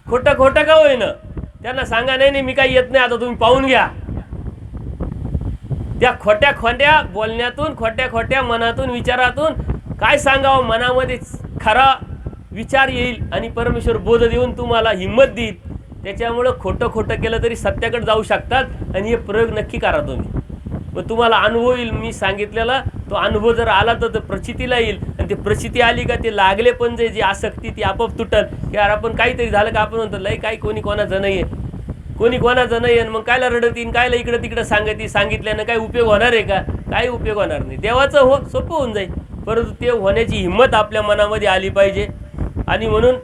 खोटं खोटं का होईना. त्यांना सांगा नाही मी काही येत नाही, आता तुम्ही पाहून घ्या. त्या खोट्या खोट्या बोलण्यातून, खोट्या खोट्या मनातून, विचारातून काय सांगावं, मनामध्ये खरा विचार येईल आणि परमेश्वर बोध देऊन तुम्हाला हिंमत देईल. त्याच्यामुळं खोटं खोटं केलं तरी सत्याकडे जाऊ शकतात आणि हे प्रयोग नक्की करा तुम्ही. मग तुम्हाला अनुभव येईल. मी सांगितलेला तो अनुभव जर आला तर प्रचितीला येईल आणि ते प्रचिती आली का ते लागले पण जी आसक्ती ती आपोआप तुटल. की यार आपण काहीतरी झालं का आपण म्हणतो लय काही कोणी कोणाचं नाही आहे, कोणी कोणाचं नाही आहे, मग कायला रडत येईन, कायला इकडं तिकडं सांगितल्यानं काही उपयोग होणार आहे का? काही उपयोग होणार नाही. देवाचं हो सोपं होऊन जाईल, परंतु ते होण्याची हिंमत आपल्या मनामध्ये आली पाहिजे. आणि म्हणून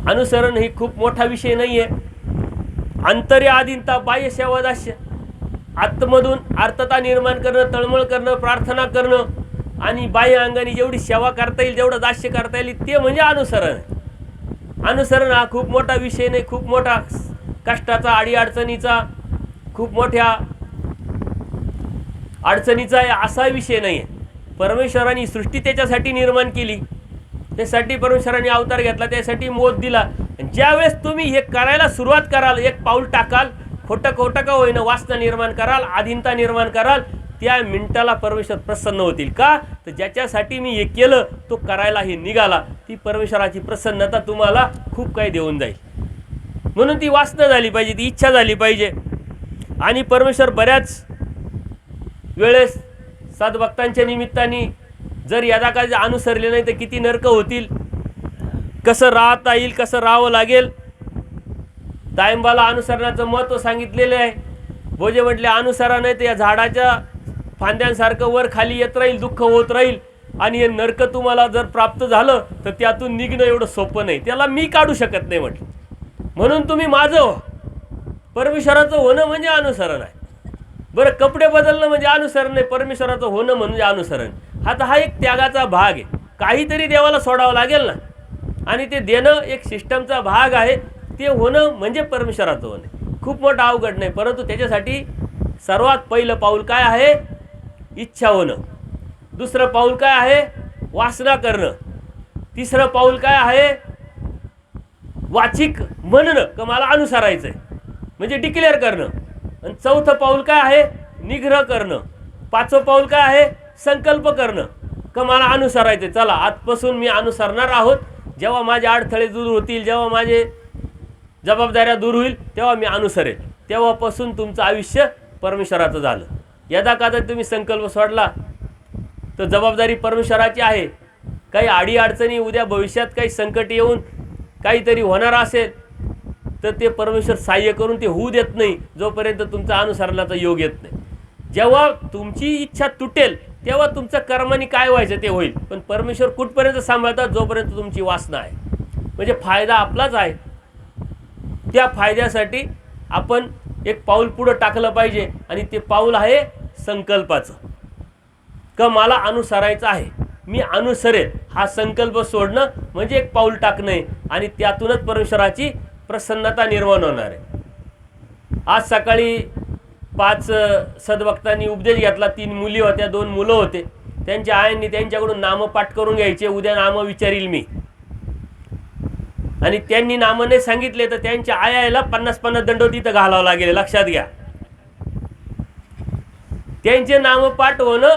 अनुसरण ही खूप मोठा विषय नाही आहे. अंतर्य आधीनता, बाह्य सेवा दास्य, आतमधून अर्थता निर्माण करणं, तळमळ करणं, प्रार्थना करणं आणि बाह्य अंगाने जेवढी सेवा करता येईल, जेवढं दास्य करता येईल ते म्हणजे अनुसरण. अनुसरण हा खूप मोठा विषय नाही, खूप मोठा कष्टाचा, अडीअडचणीचा, खूप मोठ्या अडचणीचा आहे असा विषय नाही आहे. परमेश्वरांनी सृष्टी त्याच्यासाठी निर्माण केली, त्यासाठी परमेश्वरांनी अवतार घेतला, त्यासाठी मोद दिला. ज्यावेळेस तुम्ही हे करायला सुरुवात कराल, एक पाऊल टाकाल, खोटं खोटं का होईना वासना निर्माण कराल, आधीनता निर्माण कराल, त्या मिनिटाला परमेश्वर प्रसन्न होतील. का तर ज्याच्यासाठी मी हे केलं तो करायलाही निघाला. ती परमेश्वराची प्रसन्नता तुम्हाला खूप काही देऊन जाईल. म्हणून ती वासना झाली पाहिजे, ती इच्छा झाली पाहिजे. आणि परमेश्वर बऱ्याच वेळेस सद्भक्तांच्या निमित्ताने जर यदाकाधी अनुसरले नाही तर किती नरक होतील, कसं राहता येईल, कसं राहावं लागेल. डाळिंबाला अनुसरणाचं महत्त्व सांगितलेलं आहे. भोजे म्हटले अनुसरा नाही तर या झाडाच्या फांद्यांसारखं वर खाली येत राहील, दुःख होत राहील. आणि हे नरक तुम्हाला जर प्राप्त झालं तर त्यातून निघणं एवढं सोपं नाही, त्याला मी काढू शकत नाही म्हटलं. म्हणून तुम्ही माझं हो. परमेश्वराचं होणं म्हणजे अनुसरण आहे. बरं, कपडे बदलणं म्हणजे अनुसरण नाही, परमेश्वराचं होणं म्हणजे अनुसरण. आता हा एक त्यागाचा भाग आहे. काहीतरी देवाला सोडावं लागेल ना, आणि ते देणं एक सिस्टमचा भाग आहे. ते होणं म्हणजे परमेश्वराचं होणं खूप मोठं अवघड नाही. परंतु त्याच्यासाठी सर्वात पहिलं पाऊल काय आहे? इच्छा होणं. दुसरं पाऊल काय आहे? वासना करणं. तिसरं पाऊल काय आहे? वाचिक म्हणणं का मला अनुसरायचं आहे, म्हणजे डिक्लेअर करणं. आणि चौथं पाऊल काय आहे? निग्रह करणं. पाचवं पाऊल काय आहे? संकल्प करणं का मला अनुसरायचं आहे. चला आजपासून मी अनुसरणार आहोत. जेव्हा माझे अडथळे दूर होतील, जेव्हा माझे जबाबदाऱ्या दूर होईल, तेव्हा मी अनुसरेल. तेव्हापासून तुमचं आयुष्य परमेश्वराचं झालं. यदा कदा तुम्ही संकल्प सोडला तर जबाबदारी परमेश्वराची आहे. काही अडीअडचणी, उद्या भविष्यात काही संकट येऊन काहीतरी होणार असेल तर ते परमेश्वर सहाय्य करून ते होऊ देत नाही जोपर्यंत तुमचा अनुसरणाचा योग येत नाही. जेव्हा तुमची इच्छा तुटेल तेव्हा तुमचं कर्माने काय व्हायचं ते होईल. पण परमेश्वर कुठपर्यंत सांभाळतात? जोपर्यंत तुमची वासना आहे. म्हणजे फायदा आपलाच आहे. त्या फायद्यासाठी आपण एक पाऊल पुढं टाकलं पाहिजे, आणि ते पाऊल आहे संकल्पाचं. का मला अनुसरायचं आहे, मी अनुसरेल. हा संकल्प सोडणं म्हणजे एक पाऊल टाकणं आहे, आणि त्यातूनच परमेश्वराची प्रसन्नता निर्माण होणार आहे. आज सकाळी 5 सद्भक्तांनी उपदेश घेतला. 3 मुली होत्या, 2 मुलं होते. त्यांच्या आयांनी त्यांच्याकडून नामं पाठ करून घ्यायचे. उद्या नामं विचारील मी. आणि त्यांनी नामं नाही सांगितले तर त्यांच्या आयाला 50-50 दंड तिथं घालावं लागेल. लक्षात घ्या, त्यांचे नामं पाठ होणं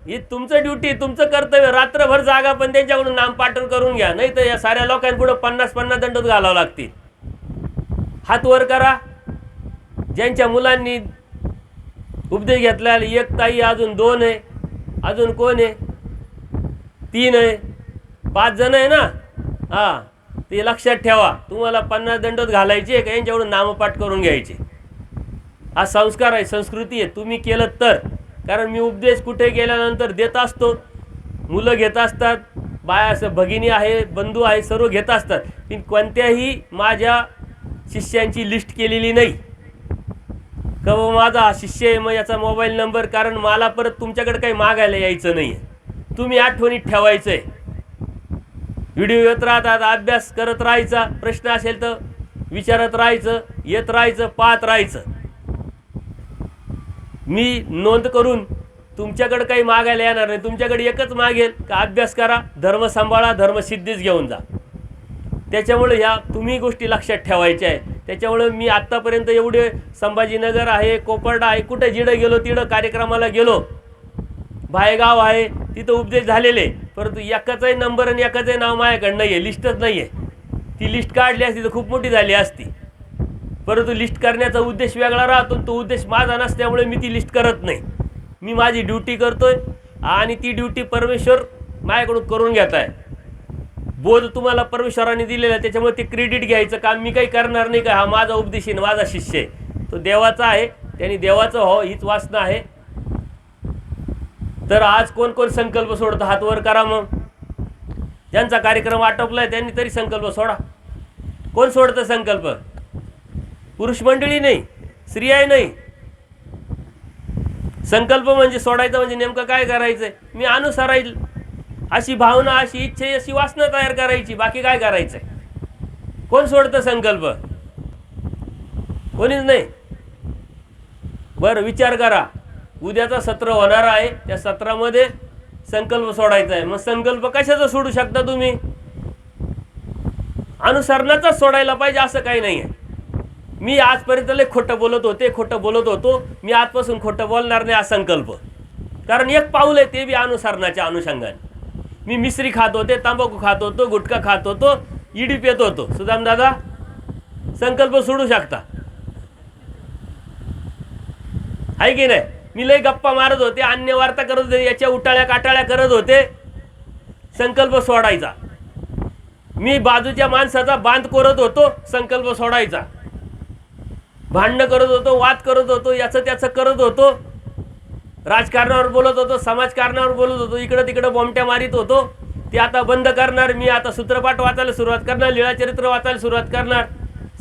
ही तुमचं ड्युटी, तुमचं कर्तव्य. रात्रभर जागा पण त्यांच्याकडून नाम पाठन करून घ्या, नाही तर या साऱ्या लोकांपुढं 50-50 दंड घालावं लागतील. हात वर करा. ज्यांच्या मुलांनी उपदेश घेतला, 1 ताई, अजून 2 आहे, अजून कोण आहे? 3 आहे, 5 जण आहे ना. हां, ते लक्षात ठेवा. तुम्हाला 50 दंडोत घालायचे का यांच्याकडून नामपाठ करून घ्यायचे. हा संस्कार आहे, संस्कृती आहे. तुम्ही केलं तर. कारण मी उपदेश कुठे गेल्यानंतर देत असतो. मुलं घेत असतात, बाया असं भगिनी आहे, बंधू आहे, सर्व घेत असतात. पण कोणत्याही माझ्या शिष्यांची लिस्ट केलेली नाही का माझा हा शिष्य आहे मग याचा मोबाईल नंबर. कारण मला परत तुमच्याकडे काही मागायला यायचं नाही आहे. तुम्ही आठवणीत ठेवायचं आहे. व्हिडिओ येत राहतात, अभ्यास करत राहायचा. प्रश्न असेल तर विचारत राहायचं, येत राहायचं, पाहत राहायचं. मी नोंद करून तुमच्याकडे काही मागायला येणार नाही. तुमच्याकडे एकच मागेल का अभ्यास करा, धर्म सांभाळा, धर्मसिद्धीच घेऊन जा. त्याच्यामुळे ह्या तुम्ही गोष्टी लक्षात ठेवायच्या आहे. त्याच्यामुळे मी आत्तापर्यंत एवढे संभाजीनगर आहे, कोपर्डा आहे, कुठे जिडं गेलो तिडं कार्यक्रमाला गेलो, भायगाव आहे, तिथं उपदेश झालेले. परंतु एकाचाही नंबर आणि एकाचंही नाव माझ्याकडे नाही आहे, लिस्टच नाही आहे. ती लिस्ट काढली असती तर खूप मोठी झाली असती. परंतु लिस्ट करण्याचा उद्देश वेगळा राहतो, तो उद्देश माझा नसल्यामुळे मी ती लिस्ट करत नाही. मी माझी ड्युटी करतोय आणि ती ड्युटी परमेश्वर माझ्याकडून करून घेत आहे. बोध तुम्हाला परमेश्वराने दिलेला आहे, त्याच्यामुळे ते क्रेडिट घ्यायचं काम मी काही करणार नाही. का हा माझा उपदेश आहे, माझा शिष्य आहे, तो देवाचा आहे, त्यांनी देवाचं हो हीच वासना आहे. तर आज कोण कोण संकल्प सोडतं? हात वर करा. मग ज्यांचा कार्यक्रम आटोपलाय त्यांनी तरी संकल्प सोडा. कोण सोडतं संकल्प? पुरुष मंडळी नाही, स्त्रिया नाही. संकल्प म्हणजे सोडायचं म्हणजे नेमकं काय करायचंय? मी अनुसरायला, अशी भावना, अशी इच्छा, अशी वासना तयार करायची. बाकी काय करायचंय? कोण सोडतं संकल्प? कोणीच नाही. बरं, विचार करा. उद्याचा सत्र होणार आहे, त्या सत्रामध्ये संकल्प सोडायचा आहे. मग संकल्प कशाचा सोडू शकता तुम्ही? अनुसरणाचाच सोडायला पाहिजे असं काही नाही आहे. मी आजपर्यंत लय खोटं बोलत होतो. मी आजपासून खोटं बोलणार नाही हा संकल्प. कारण एक पाऊल आहे ते बी अनुसरणाच्या अनुषंगाने. मी मिश्री खात होते, तंबाखू खात होतो, गुटखा खात होतो, इडी पेत होतो. सुदाम दादा संकल्प सोडू शकता आहे की नाही? मी लय गप्पा मारत होते, अन्य वार्ता करत होते, याच्या उटाळ्या काटाळ्या करत होते, संकल्प सोडायचा. मी बाजूच्या माणसाचा बांध करत होतो, संकल्प सोडायचा. भांडणं करत होतो, वाद करत होतो, याचं त्याचं करत होतो, राजकारणावर बोलत होतो, समाजकारणावर बोलत होतो, इकडं तिकडं बॉम्बट्या मारित होतो. ते आता बंद करणार. मी आता सूत्रपाठ वाचायला सुरुवात करणार, लीळाचरित्र वाचायला सुरुवात करणार.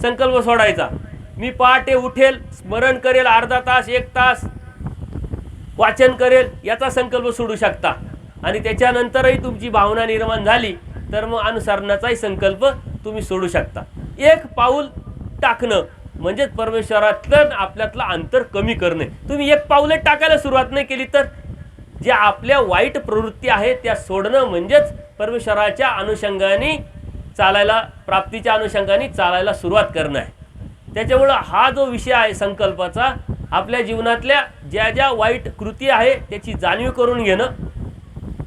संकल्प सोडायचा. मी पहाटे उठेल, स्मरण करेल, अर्धा तास 1 तास वाचन करेल, याचा संकल्प सोडू शकता. आणि त्याच्यानंतरही तुमची भावना निर्माण झाली तर मग अनुसरणाचाही संकल्प तुम्ही सोडू शकता. एक पाऊल टाकणं म्हणजेच परमेश्वरातलं आपल्यातलं अंतर कमी करणे. तुम्ही एक पाऊल टाकायला सुरुवात नाही केली तर ज्या आपल्या वाईट प्रवृत्ती आहेत त्या सोडणं म्हणजेच परमेश्वराच्या अनुषंगाने चालायला, प्राप्तीच्या अनुषंगाने चालायला सुरुवात करणं आहे. त्याच्यामुळं हा जो विषय आहे संकल्पाचा, आपल्या जीवनातल्या ज्या ज्या वाईट कृती आहे त्याची जाणीव करून घेणं,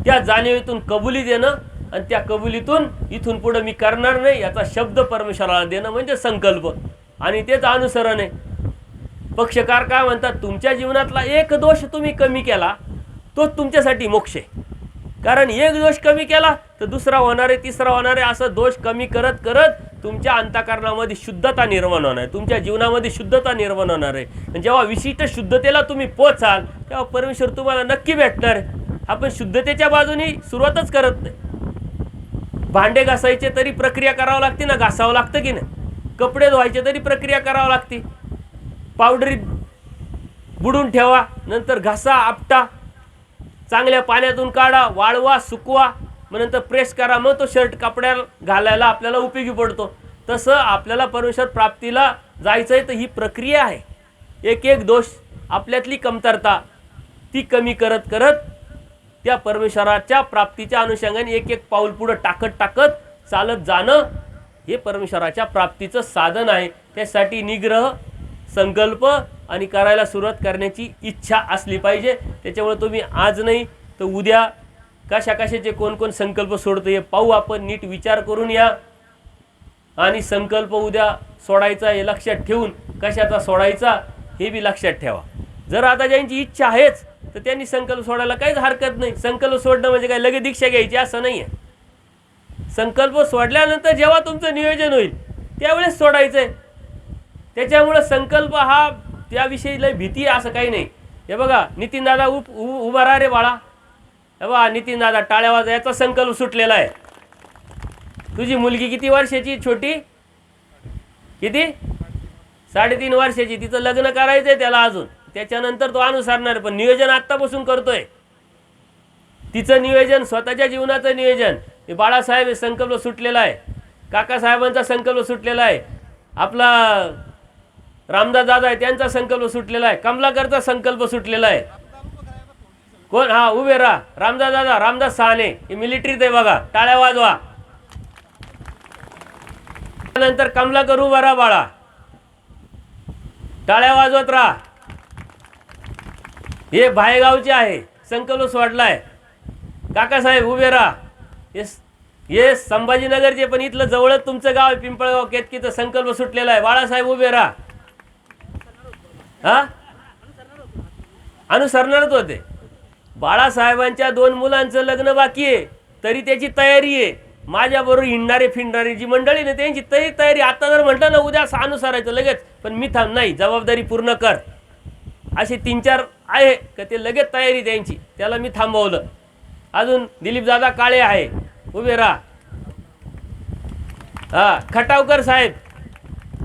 त्या जाणीवेतून कबुली देणं आणि त्या कबुलीतून इथून पुढे मी करणार नाही याचा शब्द परमेश्वराला देणं म्हणजे संकल्प. आणि तेच अनुसरण आहे. पक्षकार काय म्हणतात, तुमच्या जीवनातला एक दोष तुम्ही कमी केला तोच तुमच्यासाठी मोक्ष आहे. कारण एक दोष कमी केला तर दुसरा होणार आहे, तिसरा होणार आहे, असं दोष कमी करत करत तुमच्या अंतःकरणामध्ये शुद्धता निर्माण होणार आहे, तुमच्या जीवनामध्ये शुद्धता निर्माण होणार आहे. आणि जेव्हा विशिष्ट शुद्धतेला तुम्ही पोचाल तेव्हा परमेश्वर तुम्हाला नक्की भेटणार आहे. आपण शुद्धतेच्या बाजूने सुरुवातच करत नाही. भांडे घासायचे तरी प्रक्रिया करावं लागते ना, घासावं लागतं की नाही? कपडे धुवायचे तरी प्रक्रिया करावं लागते. पावडरीत बुडून ठेवा, नंतर घासा, आपटा, चांगल्या पाण्यातून काढा, वाळवा, सुकवा, मग नंतर प्रेस करा, मग तो शर्ट कपड्याला घालायला आपल्याला उपयोगी पडतो. तसं आपल्याला परमेश्वर प्राप्तीला जायचं आहे तर ही प्रक्रिया आहे. एक एक दोष, आपल्यातली कमतरता ती कमी करत करत त्या परमेश्वराच्या प्राप्तीच्या अनुषंगाने एक एक पाऊल पुढं टाकत टाकत चालत जाणं हे परमेश्वराच्या प्राप्तीचं साधन आहे. त्यासाठी निग्रह, संकल्प आणि करायला सुरुवात करण्याची इच्छा असली पाहिजे. त्याच्यामुळे तुम्ही आज नाही तर उद्या कशा कशाचे कोण संकल्प सोडतो हे पाहू आपण. नीट विचार करून या. आणि संकल्प उद्या सोडायचा हे लक्षात ठेवून कशाचा सोडायचा हे बी लक्षात ठेवा. जर आता ज्यांची इच्छा आहेच तर त्यांनी संकल्प सोडायला काहीच हरकत नाही. संकल्प सोडणं म्हणजे काय लगेच दीक्षा घ्यायची असं नाही आहे. संकल्प सोडल्यानंतर जेव्हा तुमचं नियोजन होईल त्यावेळेस सोडायचं आहे. त्याच्यामुळं संकल्प हा त्याविषयी लय भीती आहे असं काही नाही. हे बघा नितीन दादा उभा राहा रे बाळा. हे बघा नितीन दादा टाळ्या वाजा, याचा संकल्प सुटलेला आहे. तुझी मुलगी किती वर्षाची? छोटी किती? 3.5 वर्षाची. तिचं लग्न करायचं आहे त्याला अजून. त्याच्यानंतर तो अनुसरणार, पण नियोजन आत्तापासून करतोय. तिचं नियोजन, स्वतःच्या जीवनाचं नियोजन. हे बाळासाहेब संकल्प सुटलेला आहे. काकासाहेबांचा संकल्प सुटलेला आहे. आपला रामदास दादा आहे त्यांचा संकल्प सुटलेला आहे. कमलाकरचा संकल्प सुटलेला आहे. कोण? हा उभे राहा. रामदास दादा, रामदास साहने, हे मिलिटरीत आहे बघा. टाळ्या वाजवा. नंतर कमलाकर उभा राहा बाळा. टाळ्या वाजवत राहा. हे भायगावचे आहे, संकल्प सोडलाय. काकासाहेब उभे राहा. हे संभाजीनगरचे, पण इथलं जवळच तुमचं गाव आहे पिंपळगाव केतकीचं संकल्प सुटलेला आहे. बाळासाहेब उभे राहा. हा अनुसरणारच होते. बाळासाहेबांच्या 2 मुलांचं लग्न बाकी आहे तरी त्याची तयारी आहे. माझ्याबरोबर हिंडणारे फिरणारी जी मंडळी ना त्यांची तयारी. आता जर म्हटलं ना उद्या अनुसरायचं लगेच, पण मी थांब नाही, जबाबदारी पूर्ण कर, असे 3-4 आहे का ते लगेच तयारी त्यांची. त्याला मी थांबवलं. अजून दिलीप दादा काळे आहे, उभे राहा. हा खटावकर साहेब,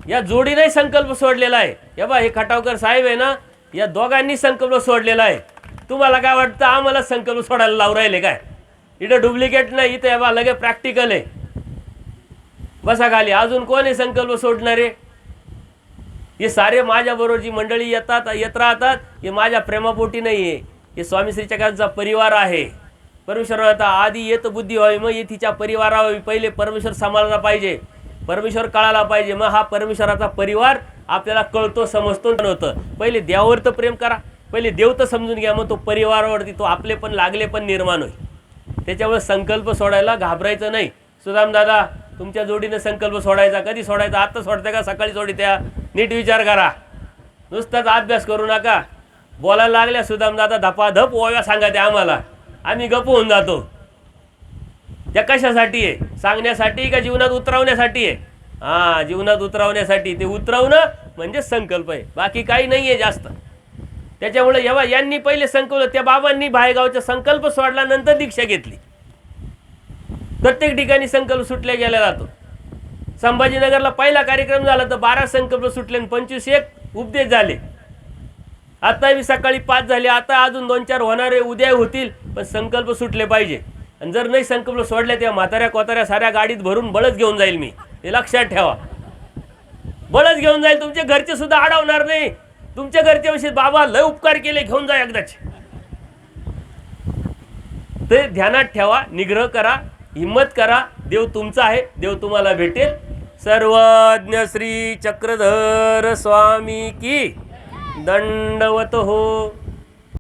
या जोडीने संकल्प सोडलेला आहे. हे बा हे खटावकर साहेब आहे ना, या दोघांनी संकल्प सोडलेला आहे. तुम्हाला काय वाटतं आम्हाला संकल्प सोडायला लावून राहिले काय? इथं डुप्लिकेट नाही, इथं बा लगे प्रॅक्टिकल आहे. बसा खाली. अजून कोण आहे संकल्प सोडणारे? हे सारे माझ्याबरोबर जी मंडळी येत राहतात हे माझ्या प्रेमापोटी नाही आहे. हे स्वामी श्री चक्रधरचा परिवार आहे. परमेश्वर आता आधी येत बुद्धी व्हावी, मग येथीच्या परिवारावी. पहिले परमेश्वर सांभाळला पाहिजे, परमेश्वर कळायला पाहिजे, मग हा परमेश्वराचा परिवार आपल्याला कळतो, समजतो, होतं. पहिले देवावर तर प्रेम करा. पहिले देव तर समजून घ्या, मग तो परिवारावरती तो आपले पण लागले पण निर्माण होईल. त्याच्यामुळे संकल्प सोडायला घाबरायचं नाही. सुदाम दादा, तुमच्या जोडीने संकल्प सोडायचा, कधी सोडायचा? आत्ता सोडते का सकाळी सोडित्या? नीट विचार करा. नुसताच अभ्यास करू नका. बोलायला लागल्या सुदाम दादा धपाधप ओव्या सांगा त्या आम्हाला, आम्ही गप होऊन जातो. त्या कशासाठी आहे? सांगण्यासाठी का जीवनात उतरवण्यासाठी आहे? हां, जीवनात उतरवण्यासाठी. ते उतरवणं म्हणजे संकल्प आहे, बाकी काही नाही आहे जास्त. त्याच्यामुळे जेव्हा यांनी पहिले संकल्प, त्या बाबांनी बाहेरगावचा संकल्प सोडला, नंतर दीक्षा घेतली. प्रत्येक ठिकाणी संकल्प सुटल्या गेला जातो. संभाजीनगरला पहिला कार्यक्रम झाला तर 12 संकल्प सुटले आणि 25 उपदेश झाले. आता मी सकाळी 5 झाले, आता अजून 2-4 होणारे, उद्या होतील. पण संकल्प सुटले पाहिजे. आणि जर नाही संकल्प सोडले तेव्हा म्हाताऱ्या कोताऱ्या साऱ्या गाडीत भरून बळच घेऊन जाईल मी, हे लक्षात ठेवा. बळच घेऊन जाईल. तुमचे घरचे सुद्धा अडवणार नाही. तुमच्या घरच्या विषयी बाबा लय उपकार केले, घेऊन जा एकदाच. ते ध्यानात ठेवा. निग्रह करा, हिम्मत करा. देव तुमचा आहे, देव तुम्हाला भेटेल. सर्वज्ञ श्री चक्रधर स्वामी की दंडवत हो.